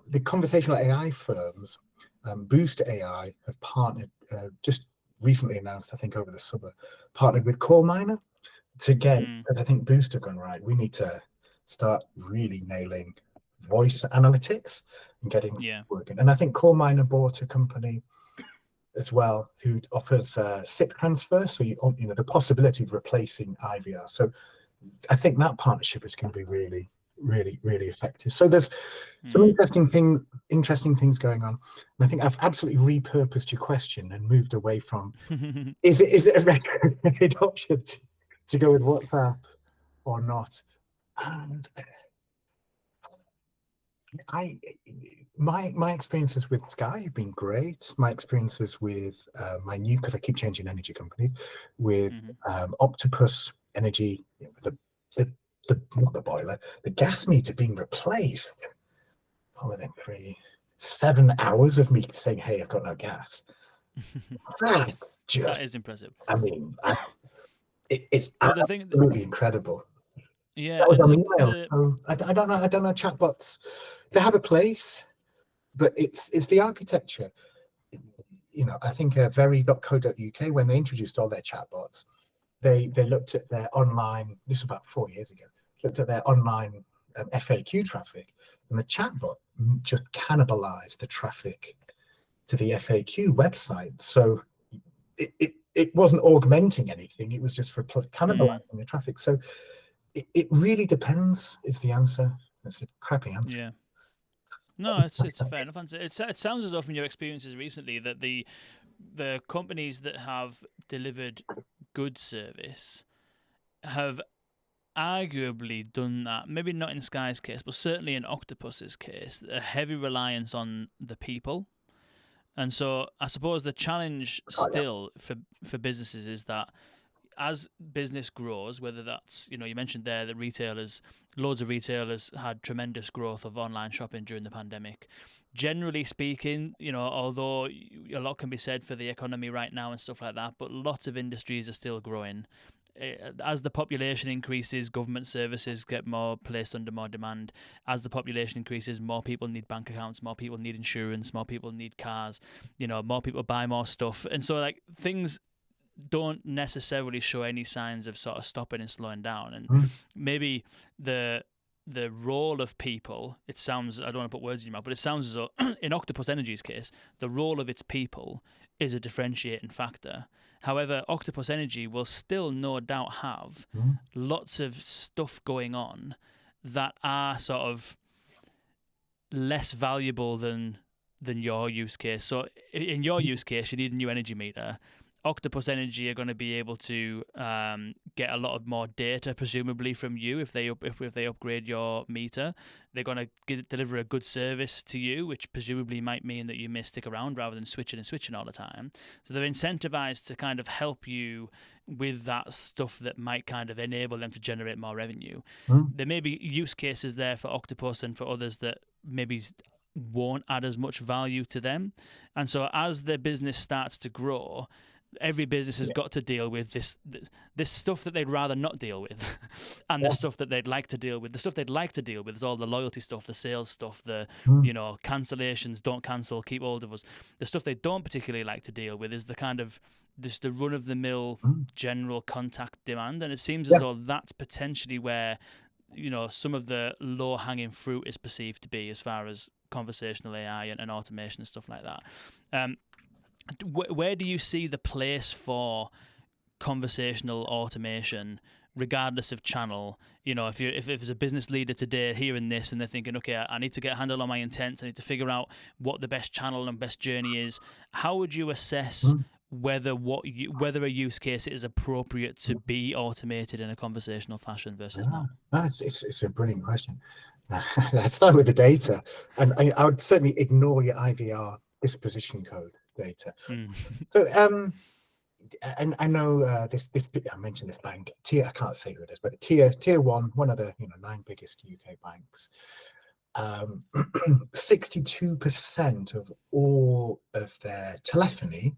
the conversational AI firms. Boost AI have partnered, just recently announced, I think over the summer, partnered with Core Miner to again, because I think Boost have gone, right, we need to start really nailing voice analytics and getting working. And I think Core Miner bought a company as well who offers SIP transfer, so you know the possibility of replacing IVR. So I think that partnership is going to be really, really, really effective. So there's some interesting things going on. And I think I've absolutely repurposed your question and moved away from is it a recommended option to go with WhatsApp or not? And my experiences with Sky have been great. My experiences with my new, because I keep changing energy companies, with Octopus Energy, not the boiler, the gas meter being replaced. What within 7 hours of me saying, "Hey, I've got no gas." That is impressive. I mean, it's absolutely incredible. Yeah, that was on email. So I don't know. Chatbots, they have a place, but it's the architecture. You know, I think very.co.uk, when they introduced all their chatbots, they looked at their online. This was about 4 years ago. Looked at their online FAQ traffic, and the chatbot just cannibalized the traffic to the FAQ website. So it wasn't augmenting anything. It was just cannibalizing the traffic. So it really depends is the answer. It's a crappy answer. Yeah. No, it's a fair enough answer. It sounds as though from your experiences recently that the companies that have delivered good service have arguably done that. Maybe not in Sky's case, but certainly in Octopus's case, a heavy reliance on the people. And so I suppose the challenge still for businesses is that as business grows, whether that's, you mentioned there that loads of retailers had tremendous growth of online shopping during the pandemic. Generally speaking, although a lot can be said for the economy right now and stuff like that, but lots of industries are still growing. As the population increases, government services get more placed under more demand. As the population increases, more people need bank accounts, more people need insurance, more people need cars, more people buy more stuff. And so things don't necessarily show any signs of sort of stopping and slowing down. And maybe the role of people, it sounds, I don't want to put words in your mouth, but it sounds as though in Octopus Energy's case, the role of its people is a differentiating factor. However, Octopus Energy will still no doubt have lots of stuff going on that are sort of less valuable than your use case. So in your use case, you need a new energy meter. Octopus Energy are going to be able to get a lot of more data, presumably from you, if they upgrade your meter. They're going to deliver a good service to you, which presumably might mean that you may stick around rather than switching all the time. So they're incentivized to kind of help you with that stuff that might kind of enable them to generate more revenue. There may be use cases there for Octopus and for others that maybe won't add as much value to them. And so as their business starts to grow, every business has got to deal with this stuff that they'd rather not deal with, and the stuff that they'd like to deal with. The stuff they'd like to deal with is all the loyalty stuff, the sales stuff, the cancellations, don't cancel, keep hold of us. The stuff they don't particularly like to deal with is the kind of just the run-of-the-mill general contact demand, and it seems as though that's potentially where some of the low-hanging fruit is perceived to be as far as conversational AI and automation and stuff like that. Where do you see the place for conversational automation, regardless of channel? If there's a business leader today hearing this and they're thinking, okay, I need to get a handle on my intent, I need to figure out what the best channel and best journey is. How would you assess whether a use case is appropriate to be automated in a conversational fashion versus not? It's a brilliant question. Let's start with the data, and I would certainly ignore your IVR disposition code data. So and I know this I mentioned this bank, I can't say who it is, but tier one of the 9 biggest UK banks. 62% of all of their telephony,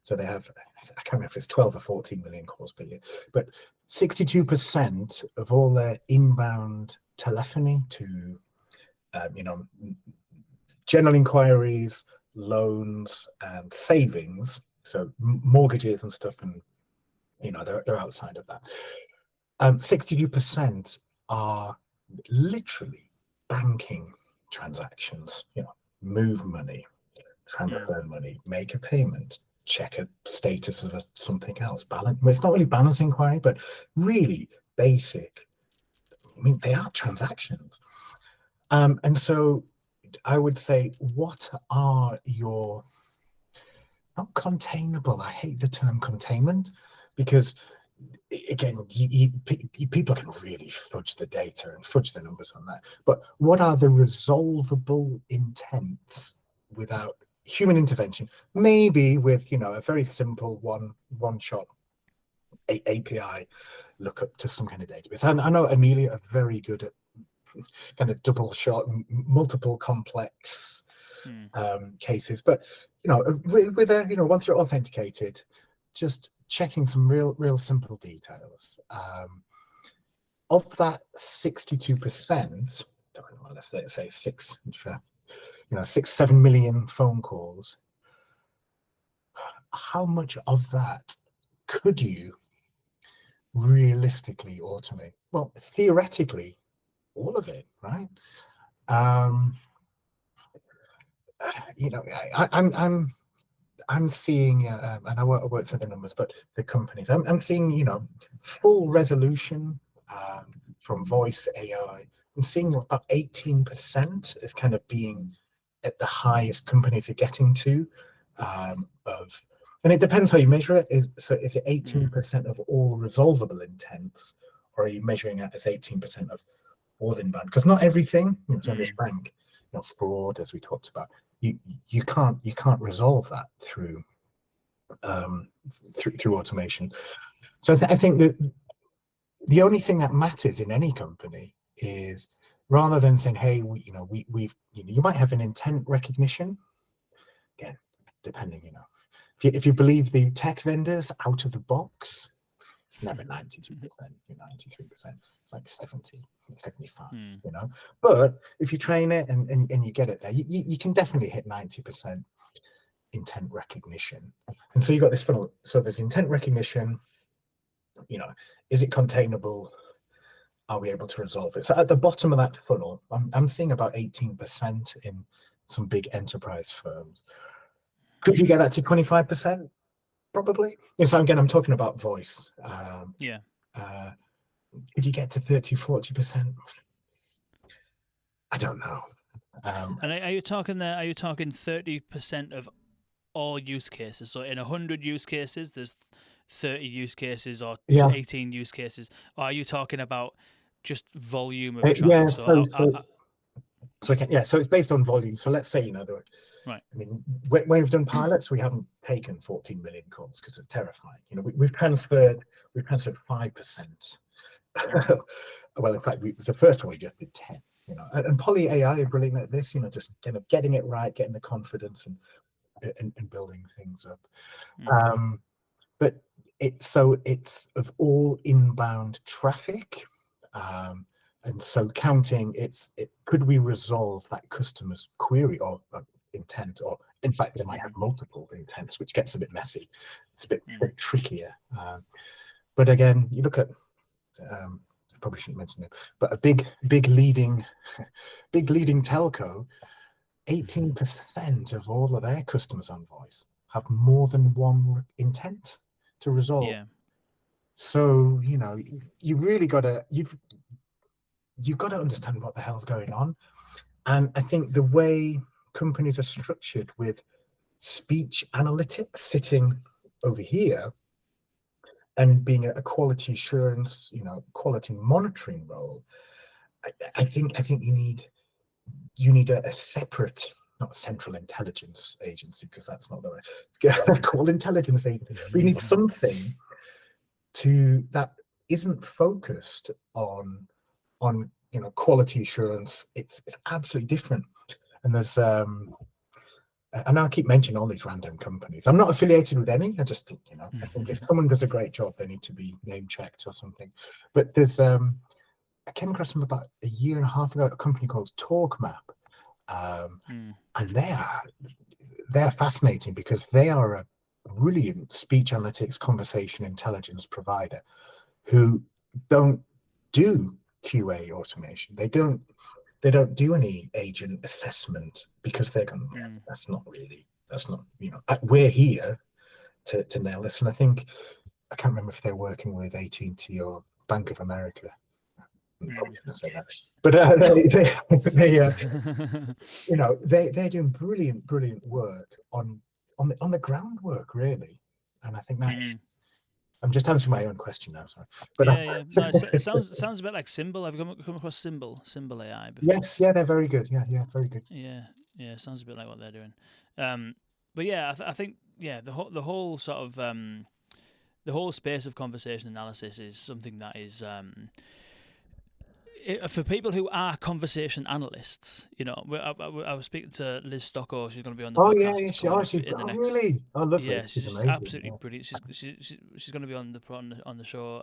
so they have, I can't remember if it's 12 or 14 million calls per year, but 62% of all their inbound telephony to general inquiries, loans and savings, so mortgages and stuff, and they're outside of that. 62% are literally banking transactions. Move money, transfer money, make a payment, check a status of something else. Balance. Well, it's not really balance inquiry, but really basic. I mean, they are transactions. And so I would say, what are your, not containable, I hate the term containment, because again, people can really fudge the data and fudge the numbers on that. But what are the resolvable intents without human intervention? Maybe with a very simple one-shot API lookup to some kind of database. And I know Amelia are very good at kind of double shot, multiple complex cases, but with once you're authenticated, just checking some real simple details. Of that 62%, let's say 7 million phone calls, how much of that could you realistically automate? Well, theoretically, all of it, right? I'm seeing, and I won't say the numbers, but the companies. I'm seeing, full resolution from voice AI. I'm seeing about 18% is kind of being at the highest companies are getting to and it depends how you measure it. Is it 18% of all resolvable intents, or are you measuring it as 18% of all inbound? Because not everything, so this bank, fraud, as we talked about, you can't resolve that through automation. So I think that the only thing that matters in any company is, rather than saying, hey, we've you might have an intent recognition. Again, depending, if you believe the tech vendors out of the box, it's never 92%, 93%. It's like 70, 75, But if you train it and you get it there, you can definitely hit 90% intent recognition. And so you've got this funnel. So there's intent recognition, is it containable? Are we able to resolve it? So at the bottom of that funnel, I'm seeing about 18% in some big enterprise firms. Could you get that to 25%? Probably. So again, I'm talking about voice. Could you get to 30, 40%? I don't know. And are you talking there? Are you talking 30% of all use cases? So in 100 use cases, there's 30 use cases or 18 use cases. Or are you talking about just volume of traffic? So it's based on volume. So let's say right. I mean, when we've done pilots, we haven't taken 14 million calls because it's terrifying. We've transferred 5%. Well, in fact, the first one we just did 10. And Poly AI are brilliant at this. Just kind of getting it right, getting the confidence and building things up. But it's of all inbound traffic. And so counting, could we resolve that customer's query or intent, or in fact they might have multiple intents, which gets a bit messy. It's a bit trickier. But again, you look at I probably shouldn't mention it, but a big leading telco, 18% of all of their customers on voice have more than one intent to resolve. So you really you've got to understand what the hell's going on. And I think the way companies are structured with speech analytics sitting over here and being a quality assurance, quality monitoring role, I think you need a separate, not central intelligence agency, because that's not the right call, intelligence agency. We need something that isn't focused on quality assurance. It's absolutely different. And there's and I keep mentioning all these random companies. I'm not affiliated with any. I just think, I think if someone does a great job, they need to be name checked or something. But there's I came across them about a year and a half ago, a company called TalkMap. And they're fascinating because they are a brilliant speech analytics conversation intelligence provider who don't do QA automation. They don't do any agent assessment because they're going, that's not, we're here to nail this. And I think, I can't remember if they're working with AT&T or Bank of America. I'm probably going to say that, but they're doing brilliant work on the groundwork, really. And I think that's, I'm just answering my own question now, sorry. But yeah. No, it sounds a bit like Symbol. Have you come across Symbol AI before? Yes, yeah, they're very good. Yeah, very good. Yeah, sounds a bit like what they're doing. But yeah, I think the whole sort of the whole space of conversation analysis is something that is for people who are conversation analysts. I was speaking to Liz Stocko. She's going to be on the podcast. Really? I love her. Yeah, she's amazing. Absolutely brilliant. She's going to be on the show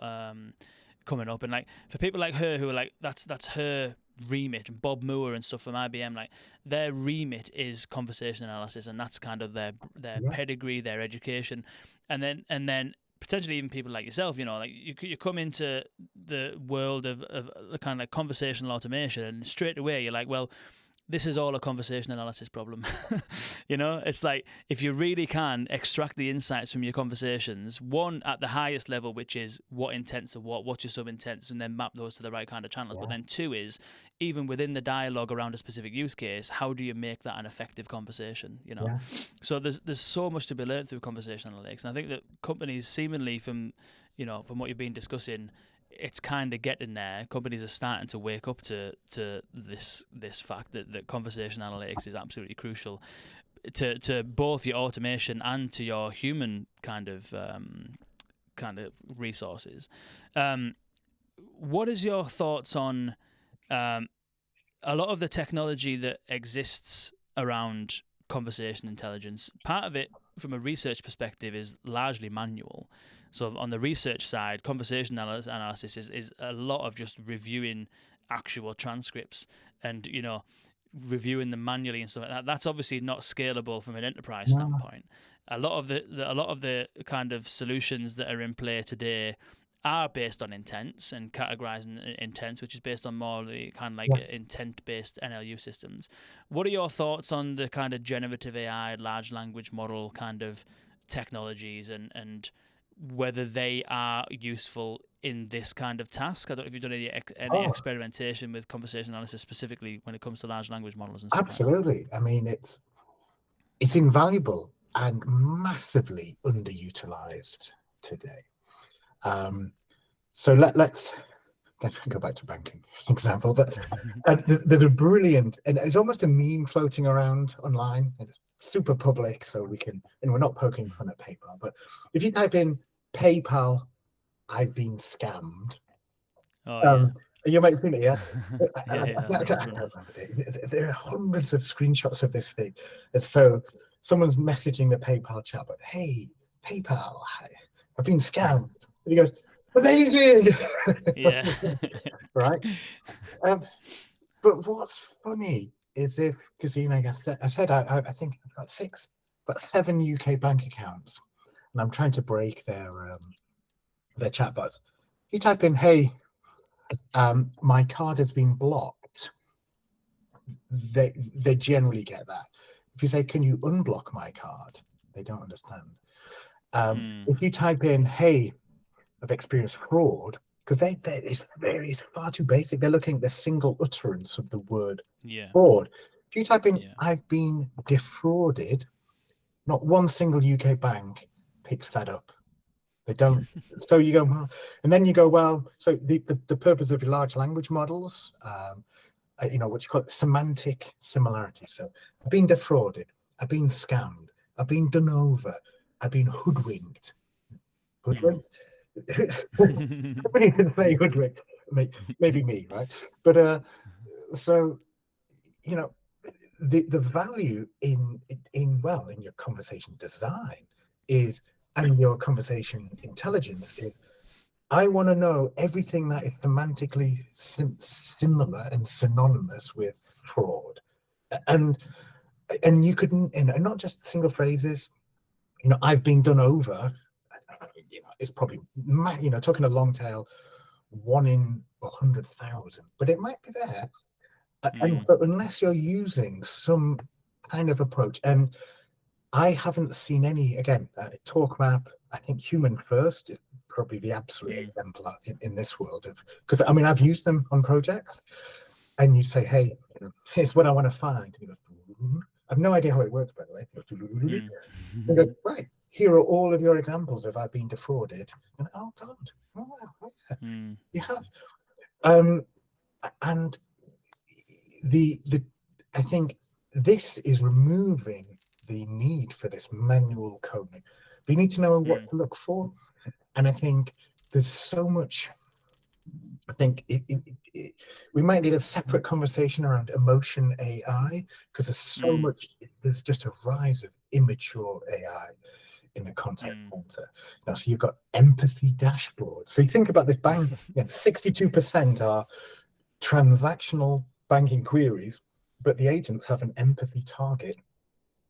coming up, and like for people like her who are like that's her remit, and Bob Moore and stuff from IBM, like their remit is conversation analysis, and that's kind of their pedigree, their education, and then potentially even people like yourself, like you come into the world of the kind of like conversational automation, and straight away you're like, well, this is all a conversation analysis problem. It's like if you really can extract the insights from your conversations, one at the highest level, which is what intents are what's your sub-intents, and then map those to the right kind of channels. But then two is, even within the dialogue around a specific use case, how do you make that an effective conversation? So there's so much to be learned through conversation analytics, and I think that companies, seemingly from what you've been discussing, it's kind of getting there. Companies are starting to wake up to this fact that conversation analytics is absolutely crucial to both your automation and to your human kind of resources. What is your thoughts on a lot of the technology that exists around conversation intelligence? Part of it, from a research perspective, is largely manual. So on the research side, conversation analysis is a lot of just reviewing actual transcripts and reviewing them manually and stuff like that. That's obviously not scalable from an enterprise standpoint. A lot of the kind of solutions that are in play today are based on intents and categorizing intents, which is based on more of the kind of like intent-based NLU systems. What are your thoughts on the kind of generative AI, large language model kind of technologies, and whether they are useful in this kind of task? I don't know if you've done any experimentation with conversation analysis specifically when it comes to large language models and stuff. Absolutely. I mean, it's invaluable and massively underutilized today. So let's go back to banking example, but they're brilliant, and it's almost a meme floating around online, and it's super public, so we can, and we're not poking fun at PayPal, but if you type in PayPal, I've been scammed. You might think, there are hundreds of screenshots of this thing, and so someone's messaging the PayPal chat, but hey, PayPal, I've been scammed, and he goes, amazing. Right. But what's funny is because I said I think I've got 7 UK bank accounts, and I'm trying to break their chatbots. You type in, hey, my card has been blocked. They generally get that. If you say, can you unblock my card? They don't understand. If you type in, hey, I've experienced fraud, because it's far too basic. They're looking at the single utterance of the word fraud. If you type in, I've been defrauded, not one single UK bank picks that up. They don't. So you go, well, and then you go, well, so the purpose of large language models, what you call it, semantic similarity. So I've been defrauded, I've been scammed, I've been done over, I've been hoodwinked. Hoodwinked? Somebody can say hoodwinked, maybe me, right? But so the value in your conversation design is, and your conversation intelligence is, I want to know everything that is semantically similar and synonymous with fraud, and and you couldn't, and not just single phrases. I've been done over. It's probably, talking a long tail, 1 in 100,000, but it might be there. And so unless you're using some kind of approach, and I haven't seen any, again, talk map, I think human first is probably the absolute exemplar in this world of, because I mean, I've used them on projects, and you say, hey, here's what I want to find. And he goes, I have no idea how it works, by the way. And go, right, here are all of your examples of I've been defrauded. And oh God, oh yeah, you have. And the I think this is removing the need for this manual coding. But you need to know what to look for. And I think there's so much. I think we might need a separate conversation around emotion AI, because there's so much. There's just a rise of immature AI in the contact center. So you've got empathy dashboards. So you think about this bank, 62% are transactional banking queries, but the agents have an empathy target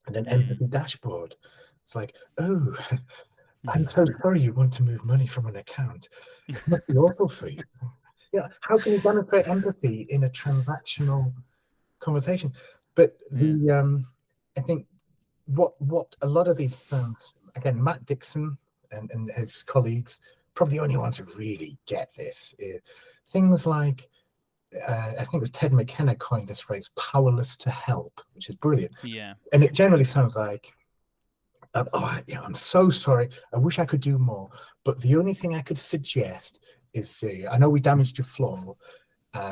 and an empathy dashboard. It's like, oh, I'm so sorry you want to move money from an account. It must be awful for you. How can you demonstrate empathy in a transactional conversation? But I think what a lot of these firms, again, Matt Dixon and his colleagues, probably the only ones who really get this. Things like, I think it was Ted McKenna coined this phrase, powerless to help, which is brilliant. Yeah. And it generally sounds like, I'm so sorry. I wish I could do more. But the only thing I could suggest is, I know we damaged your floor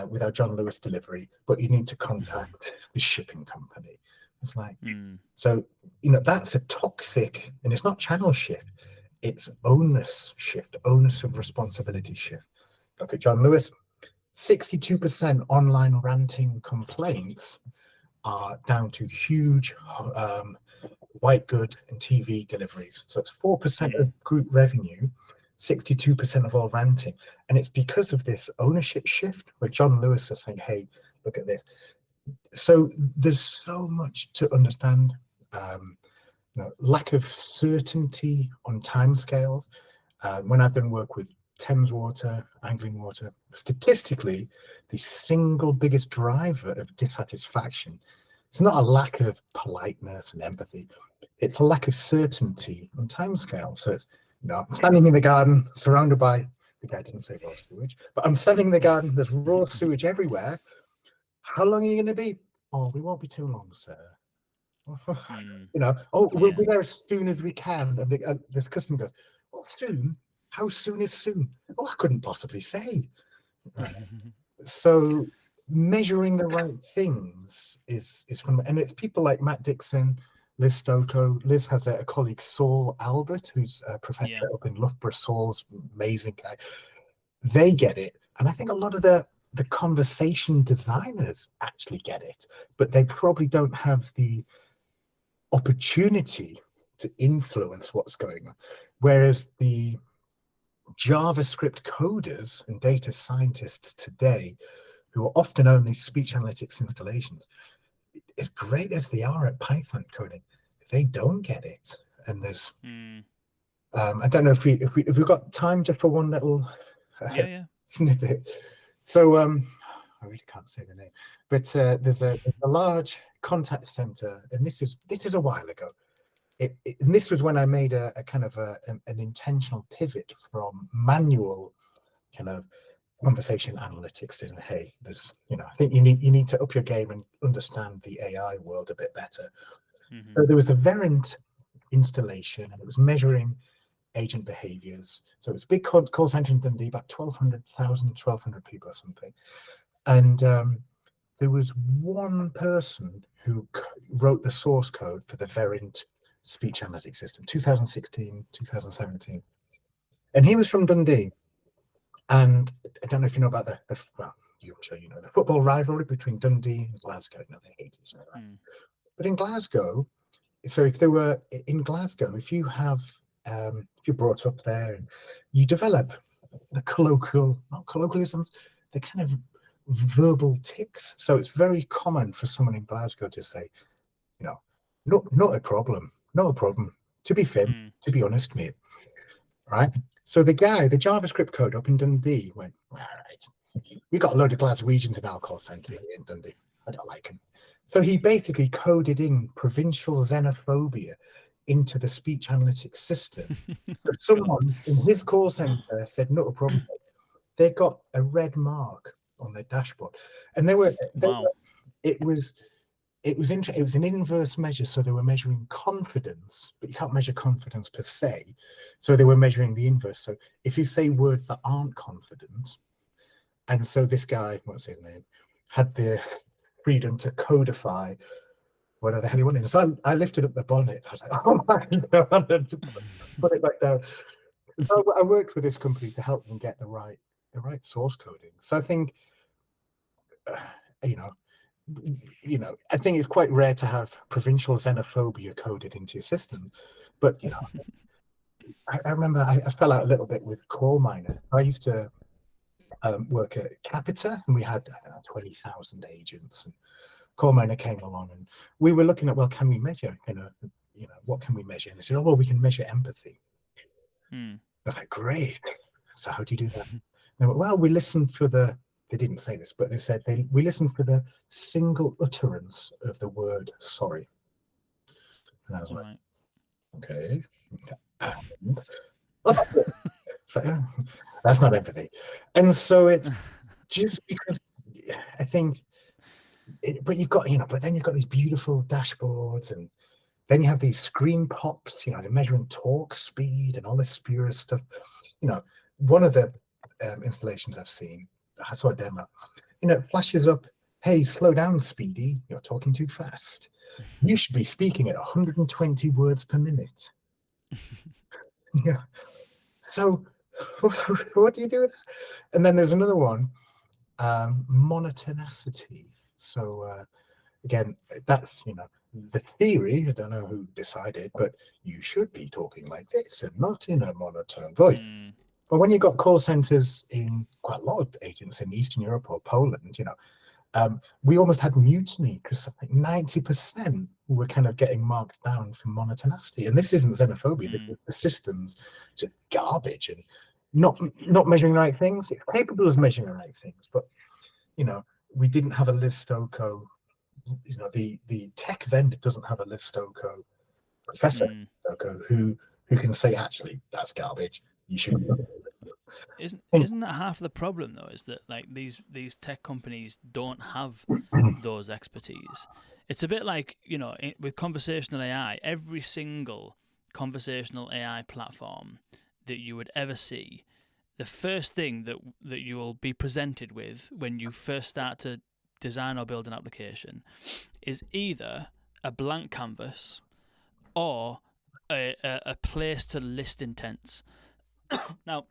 with our John Lewis delivery, but you need to contact the shipping company. It's like, so, that's a toxic, and it's not channel shift, it's onus shift, onus of responsibility shift. Look at John Lewis, 62% online ranting complaints are down to huge white good and TV deliveries. So it's 4% of group revenue, 62% of all ranting. And it's because of this ownership shift where John Lewis is saying, hey, look at this. So there's so much to understand. Lack of certainty on timescales. When I've done work with Thames Water, Angling Water, statistically, the single biggest driver of dissatisfaction, it's not a lack of politeness and empathy, it's a lack of certainty on timescale. So it's, I'm standing in the garden surrounded by, the guy didn't say raw sewage, but I'm standing in the garden, there's raw sewage everywhere. How long are you going to be? Oh, we won't be too long, sir. We'll be there as soon as we can. And this customer goes, well, soon? How soon is soon? Oh, I couldn't possibly say. So measuring the right things is from, and it's people like Matt Dixon, Liz Stocco. Liz has a colleague, Saul Albert, who's a professor up in Loughborough. Saul's amazing guy. They get it. And I think a lot of the conversation designers actually get it, but they probably don't have the opportunity to influence what's going on. Whereas the JavaScript coders and data scientists today, who are often only speech analytics installations, as great as they are at Python coding, they don't get it. And there's, I don't know if we've got time just for one little snippet. So I really can't say the name, but there's a large contact center, and this is a while ago. And this was when I made a kind of an intentional pivot from manual kind of conversation analytics to, hey, there's, I think you need to up your game and understand the AI world a bit better. So there was a Verint installation, and it was measuring agent behaviors. So it was a big call center in Dundee, about 1,200 people or something. And there was one person who wrote the source code for the Verint speech analytics system, 2016, 2017. And he was from Dundee. And I don't know if you know about I'm sure you know the football rivalry between Dundee and Glasgow. They hate each other. Right? But in Glasgow, so if you're brought up there and you develop the not colloquialisms, the kind of verbal tics. So it's very common for someone in Glasgow to say, Not a problem. Not a problem. To be fair, to be honest, mate. Right. So the JavaScript code up in Dundee went, all right, we got a load of Glaswegians in our call centre in Dundee. I don't like him. So he basically coded in provincial xenophobia into the speech analytics system. Someone in his call centre said, not a problem. They got a red mark on their dashboard. And it was an inverse measure. So they were measuring confidence, but you can't measure confidence per se. So they were measuring the inverse. So if you say words that aren't confident, and so this guy, what's his name, had the freedom to codify whatever the hell he wanted. So I lifted up the bonnet. I was like, oh my God, put it back down. So I worked with this company to help them get the right source coding. So I think, I think it's quite rare to have provincial xenophobia coded into your system. But, I remember I fell out a little bit with coal miner. I used to work at Capita, and we had 20,000 agents. And coal miner came along, and we were looking at, well, can we measure? What can we measure? And they said, oh, well, we can measure empathy. I was like, great. So how do you do that? They went, well, we listen for the. They didn't say this, but they said we listen for the single utterance of the word sorry. And I was like, okay. And, so that's not empathy. And so it's just because I think, but you've got, but then you've got these beautiful dashboards, and then you have these screen pops, they're measuring talk speed and all this spurious stuff. One of the installations I've seen, I saw a demo, it flashes up, hey, slow down, Speedy, you're talking too fast. You should be speaking at 120 words per minute. Yeah. So what do you do with that? And then there's another one, monotonacity. So again, that's, the theory, I don't know who decided, but you should be talking like this and not in a monotone voice. But when you've got call centers in quite a lot of agents in Eastern Europe or Poland, we almost had mutiny because something 90% were kind of getting marked down for monotonacity. And this isn't xenophobia. The system's just garbage and not measuring the right things. It's capable of measuring the right things, but we didn't have a Listoco. The tech vendor doesn't have a Listoco professor Listoco who can say, actually, that's garbage. You should. Isn't that half the problem though? Is that like these tech companies don't have those expertise? It's a bit like with conversational AI. Every single conversational AI platform that you would ever see, the first thing that you will be presented with when you first start to design or build an application is either a blank canvas or a place to list intents. Now,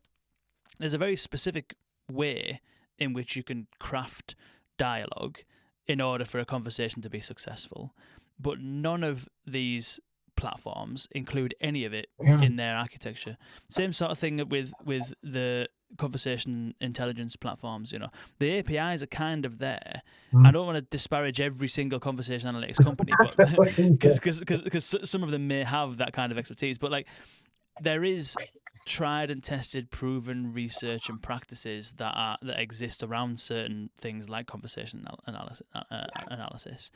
there's a very specific way in which you can craft dialogue in order for a conversation to be successful, but none of these platforms include any of it in their architecture. Same sort of thing with the conversation intelligence platforms. The APIs are kind of there. I don't want to disparage every single conversation analytics company, but because some of them may have that kind of expertise, but like there is tried and tested, proven research and practices that exist around certain things like conversation analysis,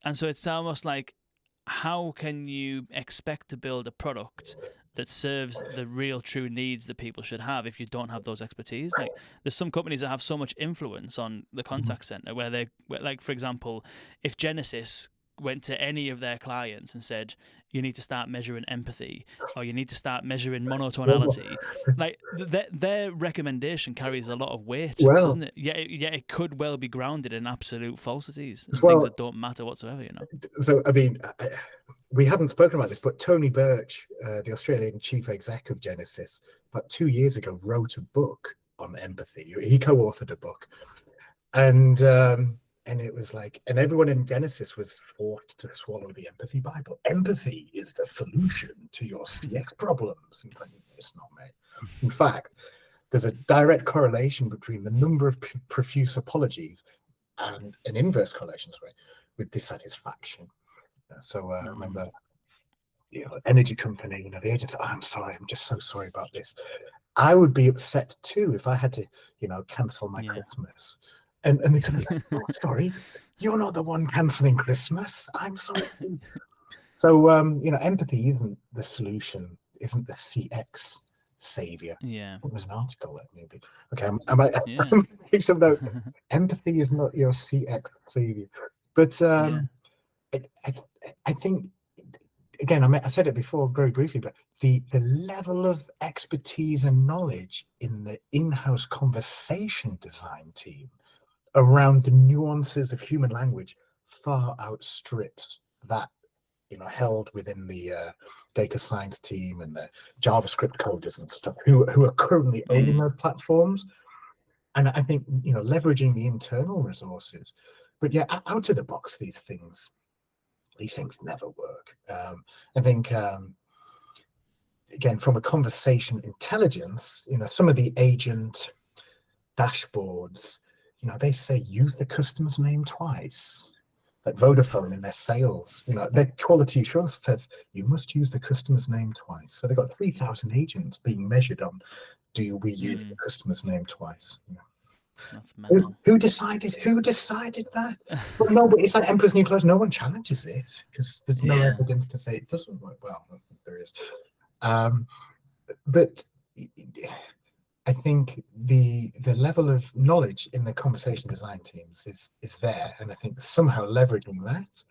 and so it's almost like, how can you expect to build a product that serves the real true needs that people should have if you don't have those expertise? Like, there's some companies that have so much influence on the contact center where like, for example, if Genesys went to any of their clients and said, you need to start measuring empathy or you need to start measuring monotonality, like their recommendation carries a lot of weight, doesn't it? Yeah, it could well be grounded in absolute falsities and things that don't matter whatsoever. So I mean, we haven't spoken about this, but Tony Birch, the Australian chief exec of Genesys, about 2 years ago wrote a book on empathy. He co-authored a book, and it was like, and everyone in Genesys was forced to swallow the empathy Bible. Empathy is the solution to your CX problems. And it's not, mate. In fact, there's a direct correlation between the number of profuse apologies and an inverse correlation, with dissatisfaction. So I remember, energy company, the agent said, I'm sorry, I'm just so sorry about this. I would be upset too if I had to, cancel my Christmas. And they could be like, oh, sorry, you're not the one cancelling Christmas. I'm sorry. So, empathy isn't the solution, isn't the CX savior. Yeah. There's an article there, maybe. Okay, I might make some notes. Empathy is not your CX savior. But I think, again, I said it before very briefly, but the level of expertise and knowledge in the in-house conversation design team around the nuances of human language far outstrips that held within the data science team and the JavaScript coders and stuff who are currently owning their platforms. And I think leveraging the internal resources, but out of the box, these things never work. I think again, from a conversation intelligence, some of the agent dashboards, they say use the customer's name twice. Like Vodafone in their sales, their quality assurance says you must use the customer's name twice. So they've got 3,000 agents being measured on, do we use the customer's name twice? That's mental. Who decided that? Well, no, but it's like Emperor's New Clothes. No one challenges it because there's no evidence to say it doesn't work. Well, there is. But I think the level of knowledge in the conversation design teams is there, and I think somehow leveraging that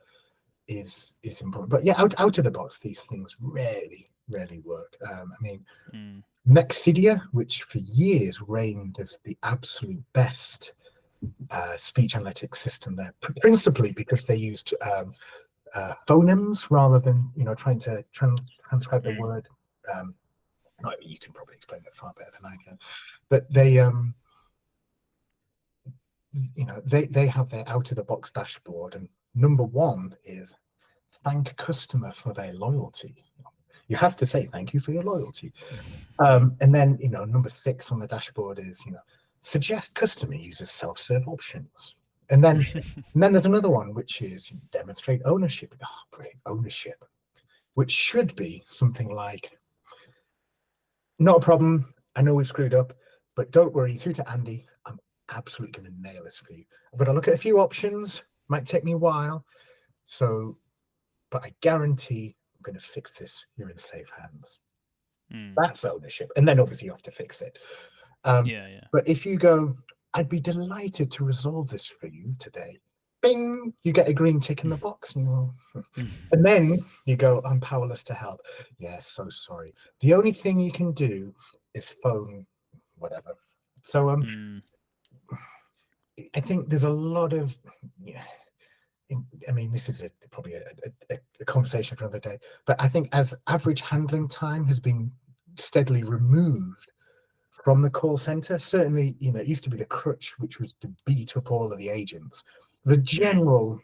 is important. But out of the box, these things rarely work. Nexidia, which for years reigned as the absolute best speech analytics system there, principally because they used phonemes rather than trying to transcribe the word. You can probably explain that far better than I can, but they have their out of the box dashboard, and number one is thank customer for their loyalty. You have to say thank you for your loyalty. And then number 6 on the dashboard is suggest customer uses self-serve options. And then there's another one which is demonstrate ownership. Great, ownership, which should be something like, not a problem, I know we've screwed up, but don't worry, through to Andy, I'm absolutely going to nail this for you. I'm going to look at a few options, might take me a while, but I guarantee I'm going to fix this. You're in safe hands. That's ownership. And then obviously you have to fix it. But if you go, I'd be delighted to resolve this for you today, bing, you get a green tick in the box. And then you go, I'm powerless to help. Yes, so sorry. The only thing you can do is phone whatever. So I think there's a lot of... this is probably a conversation for another day, but I think as average handling time has been steadily removed from the call center, certainly, it used to be the crutch, which was to beat up all of the agents. The general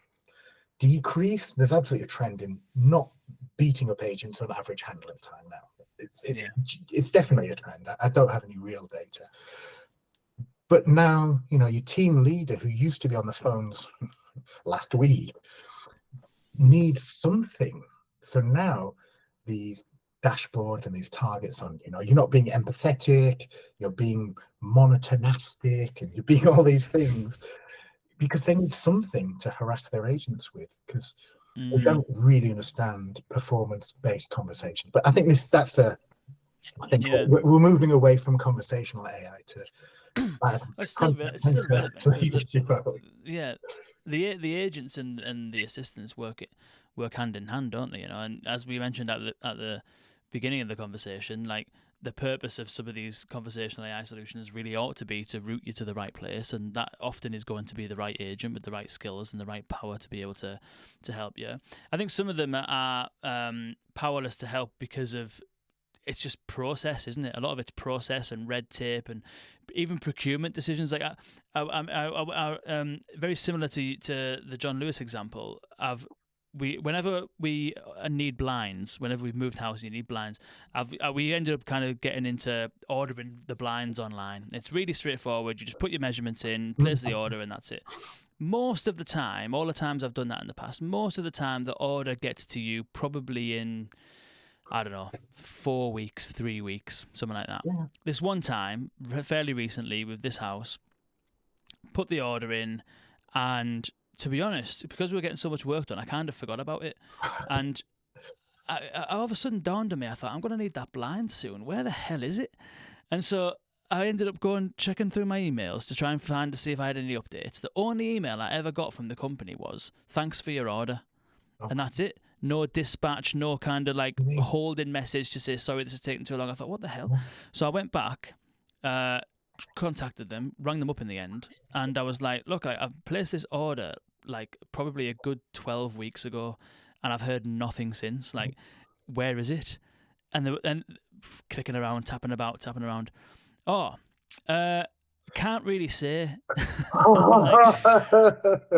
decrease, there's absolutely a trend in not beating up agents on average handling time now. It's definitely a trend. I don't have any real data. But now, your team leader who used to be on the phones last week needs something. So now these dashboards and these targets on, you're not being empathetic, you're being monotonastic, and you're being all these things because they need something to harass their agents with, because they don't really understand performance-based conversation. But I think we're moving away from conversational AI to it's still relevant. The agents and the assistants work hand in hand, don't they? And as we mentioned at the beginning of the conversation, like, the purpose of some of these conversational AI solutions really ought to be to route you to the right place, and that often is going to be the right agent with the right skills and the right power to be able to help you. I think some of them are powerless to help because of it's just process, isn't it? A lot of it's process and red tape, and even procurement decisions. Like, very similar to the John Lewis example. Whenever we need blinds, whenever we've moved house, you need blinds. We ended up kind of getting into ordering the blinds online. It's really straightforward. You just put your measurements in, place the order, and that's it. most of the time, all the times I've done that in the past, most of the time the order gets to you probably in, I don't know, 4 weeks, 3 weeks, something like that. Yeah. This one time, fairly recently, with this house, put the order in, and to be honest, because we were getting so much work done, I kind of forgot about it. And I all of a sudden dawned on me, I thought, I'm going to need that blind soon. Where the hell is it? And so I ended up checking through my emails to try and to see if I had any updates. The only email I ever got from the company was, thanks for your order. Oh. And that's it. No dispatch, no kind of like holding message to say, sorry, this is taking too long. I thought, what the hell? Yeah. So I went back, contacted them, rang them up in the end, and I was like, look, I've placed this order like probably a good 12 weeks ago, and I've heard nothing since. Like, where is it? And they were then clicking around, tapping around. Oh, can't really say. Like,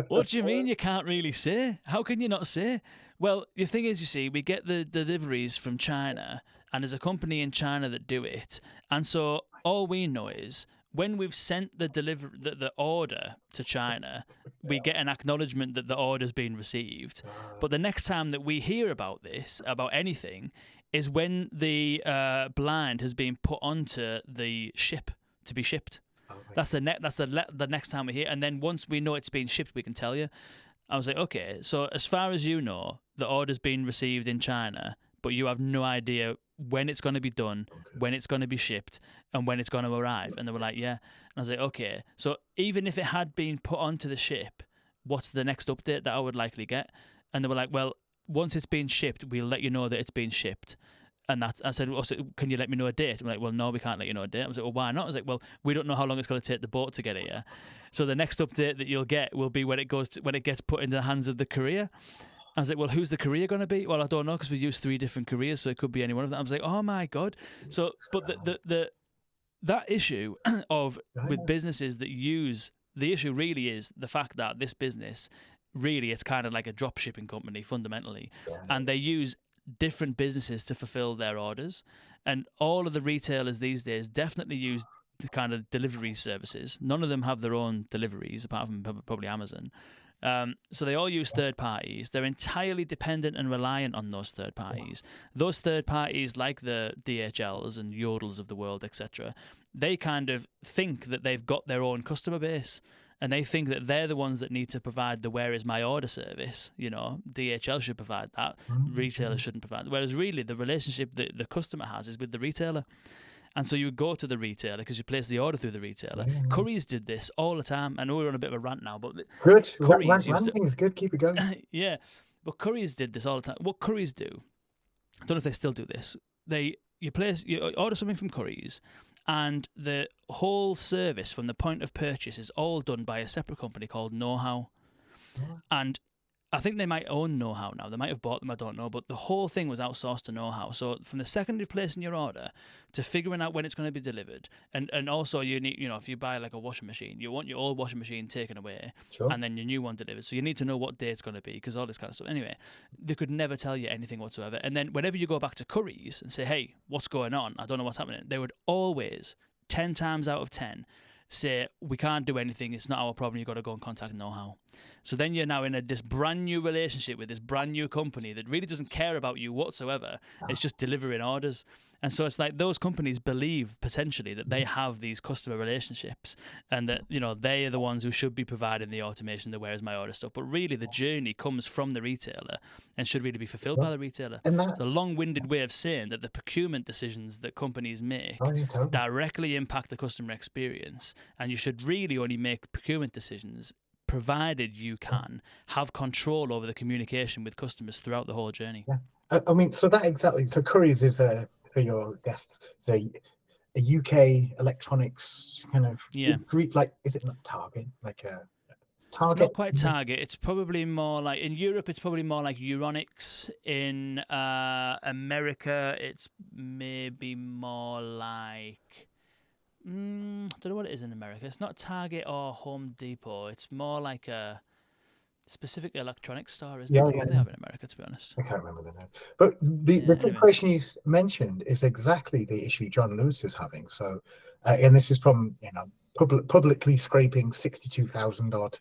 what do you mean you can't really say? How can you not say? Well, the thing is, you see, we get the deliveries from China, and there's a company in China that do it. And so all we know is when we've sent the order to China, we get an acknowledgement that the order's been received. But the next time that we hear about this, about anything, is when the blind has been put onto the ship to be shipped. That's the next time we hear. And then once we know it's been shipped, we can tell you. I was like, okay, so as far as you know, the order's been received in China, but you have no idea when it's going to be done, when it's going to be shipped, and when it's going to arrive. And they were like, yeah. And I was like, okay. So even if it had been put onto the ship, what's the next update that I would likely get? And they were like, well, once it's been shipped, we'll let you know that it's been shipped. And I said, well, so can you let me know a date? I'm like, well, no, we can't let you know a date. I was like, well, why not? I was like, well, we don't know how long it's going to take the boat to get here. So the next update that you'll get will be when it gets put into the hands of the courier. I was like, well, who's the courier going to be? Well, I don't know because we use 3 different couriers, so it could be any one of them. I was like, oh my God. So, but that issue of with businesses that use, the issue really is the fact that this business, really, it's kind of like a drop shipping company fundamentally, and they use different businesses to fulfill their orders. And all of the retailers these days definitely use the kind of delivery services. None of them have their own deliveries, apart from probably Amazon. So they all use third parties. They're entirely dependent and reliant on those third parties. Those third parties, like the DHLs and Yodels of the world, etc., they kind of think that they've got their own customer base. And they think that they're the ones that need to provide the where is my order service. You know, DHL should provide that. Retailers shouldn't provide that. Whereas really the relationship that the customer has is with the retailer. And so you would go to the retailer because you place the order through the retailer. Currys did this all the time. I know we're on a bit of a rant now, but good. Currys Ranting is good. Keep it going. Yeah, but Currys did this all the time. What Currys do, I don't know if they still do this. You order something from Currys, and the whole service from the point of purchase is all done by a separate company called Know-How. And I think they might own Know-How now. They might have bought them, I don't know. But the whole thing was outsourced to Know-How. So from the second you're placing your order to figuring out when it's going to be delivered, and also you need, if you buy like a washing machine, you want your old washing machine taken away and then your new one delivered. So you need to know what day it's going to be because all this kind of stuff. Anyway, they could never tell you anything whatsoever. And then whenever you go back to Currys and say, hey, what's going on? I don't know what's happening. They would always, 10 times out of 10, say, we can't do anything, it's not our problem, you've got to go and contact Know-How. So then you're now in this brand new relationship with this brand new company that really doesn't care about you whatsoever. It's just delivering orders. And so it's like those companies believe potentially that they have these customer relationships and that, they are the ones who should be providing the automation, the where's my order stuff. But really the journey comes from the retailer and should really be fulfilled by the retailer. And that's the long-winded way of saying that the procurement decisions that companies make directly impact the customer experience. And you should really only make procurement decisions provided you can have control over the communication with customers throughout the whole journey. Yeah. I mean, so Currys is for your guests, is a UK electronics kind of like, is it not Target? Like it's Target? Not quite Target. It's probably more like, in Europe, it's probably more like Euronics. In America, it's maybe more like, I don't know what it is in America. It's not Target or Home Depot. It's more like a specific electronics store, isn't it? What they have in America, to be honest. I can't remember the name. But the situation you mentioned is exactly the issue John Lewis is having. So, and this is from publicly scraping 62,000 odd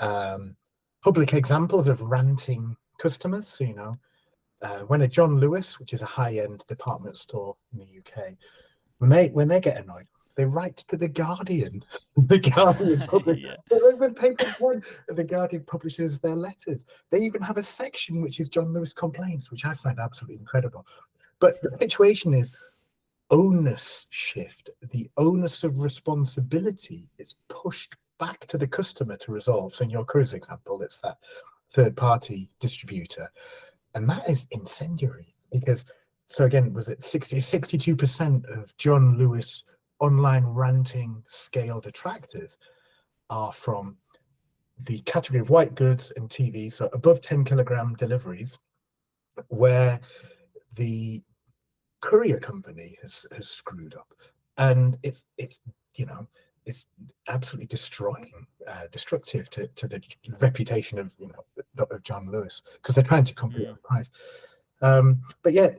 Public examples of ranting customers. So, when a John Lewis, which is a high-end department store in the UK, when they get annoyed, they write to the Guardian. The Guardian with paper and pen, the Guardian publishes their letters. They even have a section which is John Lewis complaints, which I find absolutely incredible. But the situation is onus shift. The onus of responsibility is pushed back to the customer to resolve. So in your cruise example, it's that third-party distributor. And that is incendiary because, so again, was it 62% of John Lewis online ranting scale detractors are from the category of white goods and TV, so above 10 kilogram deliveries, where the courier company has screwed up. And it's absolutely destructive to the reputation of of John Lewis, because they're trying to compete on price. But yeah,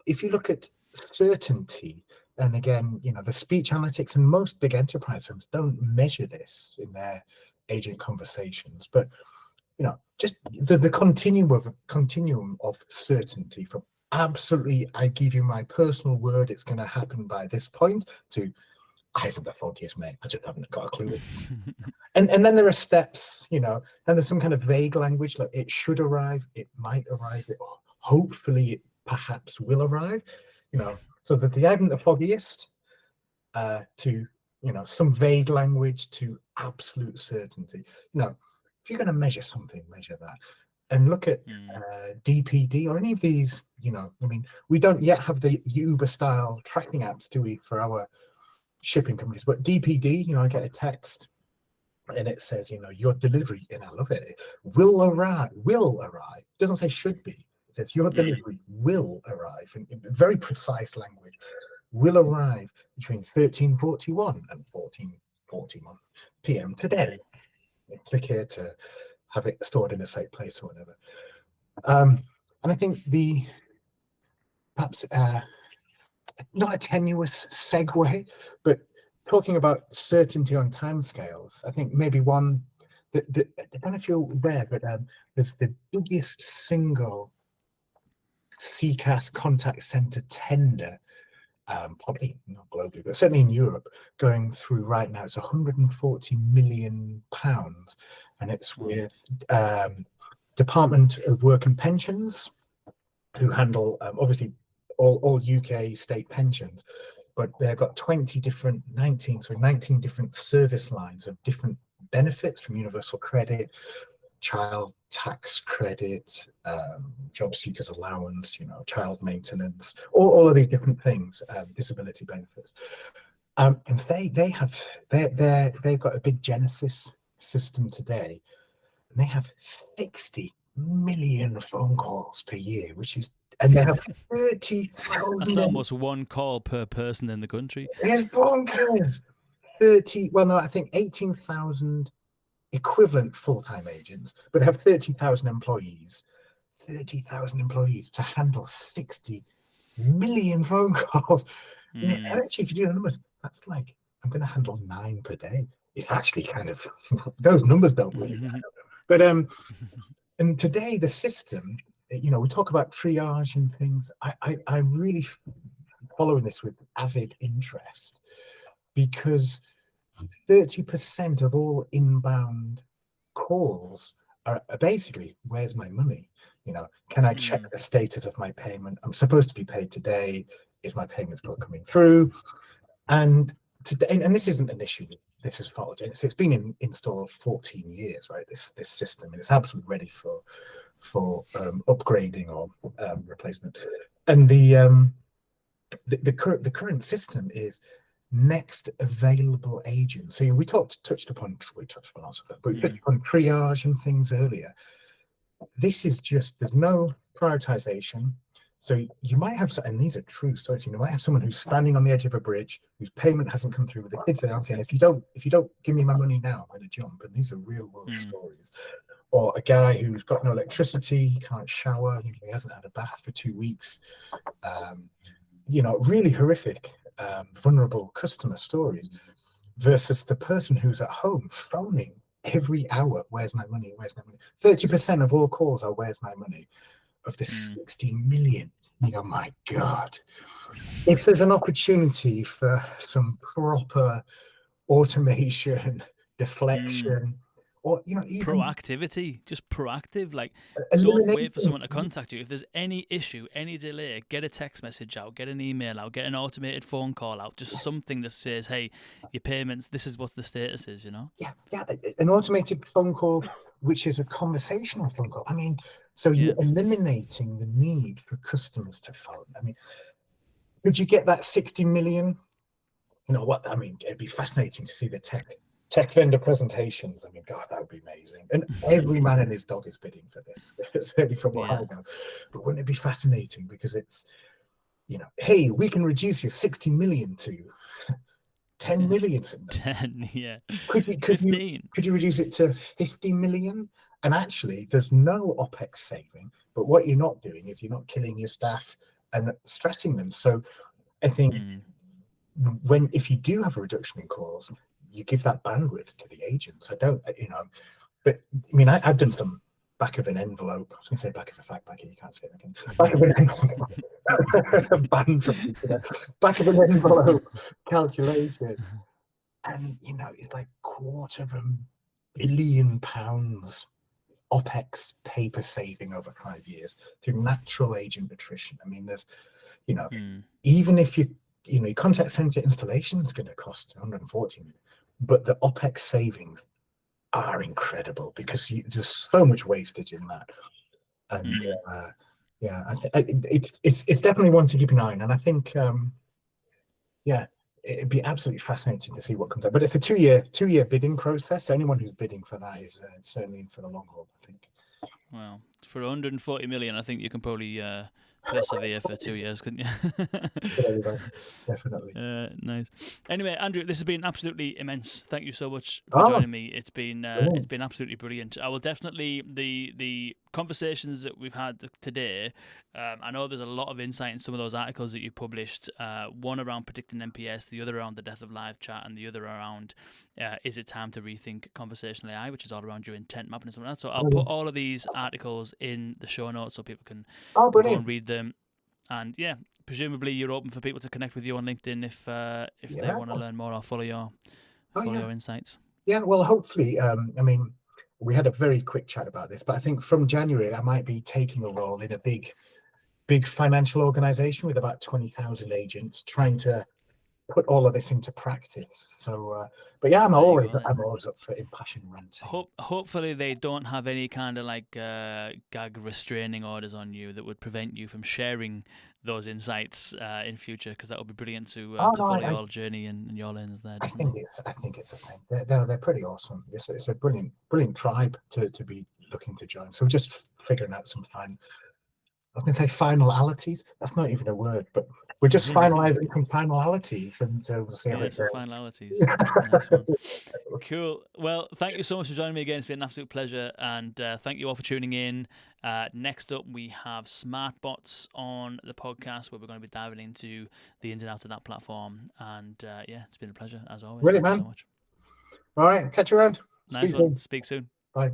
if you look at certainty, and again, the speech analytics, and most big enterprise firms don't measure this in their agent conversations, but just there's a continuum of certainty from absolutely, I give you my personal word, it's going to happen by this point, to I haven't the foggiest, mate. I just haven't got a clue. And then there are steps, and there's some kind of vague language, like it should arrive, it might arrive, hopefully it perhaps will arrive, so that the I haven't the foggiest to, some vague language to absolute certainty. If you're going to measure something, measure that. And look at DPD or any of these, we don't yet have the Uber style tracking apps, do we, for our shipping companies? But DPD, I get a text and it says, your delivery, and I love it, will arrive. It doesn't say should be. It says your delivery will arrive, in very precise language, will arrive between 13:41 and 14:41 p.m. today. Click here to have it stored in a safe place or whatever. And I think perhaps not a tenuous segue, but talking about certainty on timescales, I think maybe one that I don't know if you're aware, but there's the biggest single CCaaS contact center tender, probably not globally, but certainly in Europe, going through right now. It's £140 million, and it's with Department of Work and Pensions, who handle obviously all UK state pensions, but they've got 19 different service lines of different benefits, from universal credit, child tax credit, job seekers allowance, child maintenance, all of these different things, disability benefits. And they've got a big Genesis system today, and they have 60 million phone calls per year, and they have 30,000. That's almost one call per person in the country. It's bonkers. I think 18,000 equivalent full-time agents, but have 30,000 employees. 30,000 employees to handle 60 million phone calls. And actually, if you do the numbers, that's like, I'm going to handle 9 per day. It's actually kind of, those numbers don't really matter. But and today the system, we talk about triage and things. I really following this with avid interest, because 30% of all inbound calls are basically, where's my money? Can I check the status of my payment? I'm supposed to be paid today. Is my payment still coming through? And today, and this isn't an issue. This is fault. It's been installed 14 years, right? This system, and it's absolutely ready for upgrading or replacement. And the current system is next available agent. So we touched upon lots of it, but we touched upon triage and things earlier. This is just, there's no prioritization. So you might have, and these are true stories, you might have someone who's standing on the edge of a bridge, whose payment hasn't come through, with the kids there saying, if you don't give me my money now, I'm going to jump. And these are real world stories. Or a guy who's got no electricity, he can't shower, he hasn't had a bath for 2 weeks. Really horrific, vulnerable customer stories, versus the person who's at home phoning every hour, where's my money? Where's my money? 30% of all calls are where's my money? Of the 60 million. You go, my God. If there's an opportunity for some proper automation, deflection, or even proactivity, just proactive, like don't wait for someone to contact you. If there's any issue, any delay, get a text message out, get an email out, get an automated phone call out, just something that says, hey, your payments, this is what the status is, Yeah, an automated phone call, which is a conversational phone call. I mean, so you're eliminating the need for customers to phone. I mean, could you get that 60 million? You know what? I mean, it'd be fascinating to see the tech vendor presentations. I mean, God, that would be amazing. And every man and his dog is bidding for this, certainly from what I know. But wouldn't it be fascinating? Because it's, hey, we can reduce your 60 million to 10 million. 10, yeah. Could 15. Could you reduce it to 50 million? And actually, there's no OPEX saving. But what you're not doing is you're not killing your staff and stressing them. So I think if you do have a reduction in calls, you give that bandwidth to the agents. But I mean, I've done some back of an envelope. I was going to say back of a fact packet. You can't say that again. Back of an envelope. Back of an envelope calculation, and it's like £250 million OPEX paper saving over 5 years through natural agent attrition. I mean, there's, even if your contact center installation is going to cost 140 million, but the OPEX savings are incredible because there's so much wastage in that. And it's definitely one to keep an eye on. And I think, it'd be absolutely fascinating to see what comes out. But it's a two-year bidding process. So anyone who's bidding for that is certainly in for the long haul, I think. Well, for 140 million, I think you can probably persevere for 2 years, couldn't you? Definitely. Nice. Anyway, Andrew, this has been absolutely immense. Thank you so much for joining me. It's been absolutely brilliant. I will definitely the conversations that we've had today. I know there's a lot of insight in some of those articles that you published. One around predicting NPS, the other around the death of live chat, and the other around is it time to rethink conversational AI, which is all around your intent mapping and something like that. So I'll put all of these articles in the show notes so people can go and read them. And presumably you're open for people to connect with you on LinkedIn if they want to learn more or follow your insights. Yeah, well, hopefully, I mean, we had a very quick chat about this, but I think from January I might be taking a role in a big financial organization with about 20,000 agents, trying to put all of this into practice. So, but yeah, I'm always up for impassioned ranting. Hopefully they don't have any kind of like gag restraining orders on you that would prevent you from sharing those insights in future, because that would be brilliant to follow your journey and your lens there. I think it's the same. They're pretty awesome. It's a brilliant tribe to be looking to join. So we're just figuring out some fun. I was going to say finalities. That's not even a word, but we're just finalizing some finalities, and we'll see how it goes. Finalities. Nice one. Cool. Well, thank you so much for joining me again. It's been an absolute pleasure, and thank you all for tuning in. Next up, we have Smartbots on the podcast, where we're going to be diving into the ins and outs of that platform. And it's been a pleasure as always. Really, thank you so much. All right, catch you around. Nice one. Speak soon. Bye.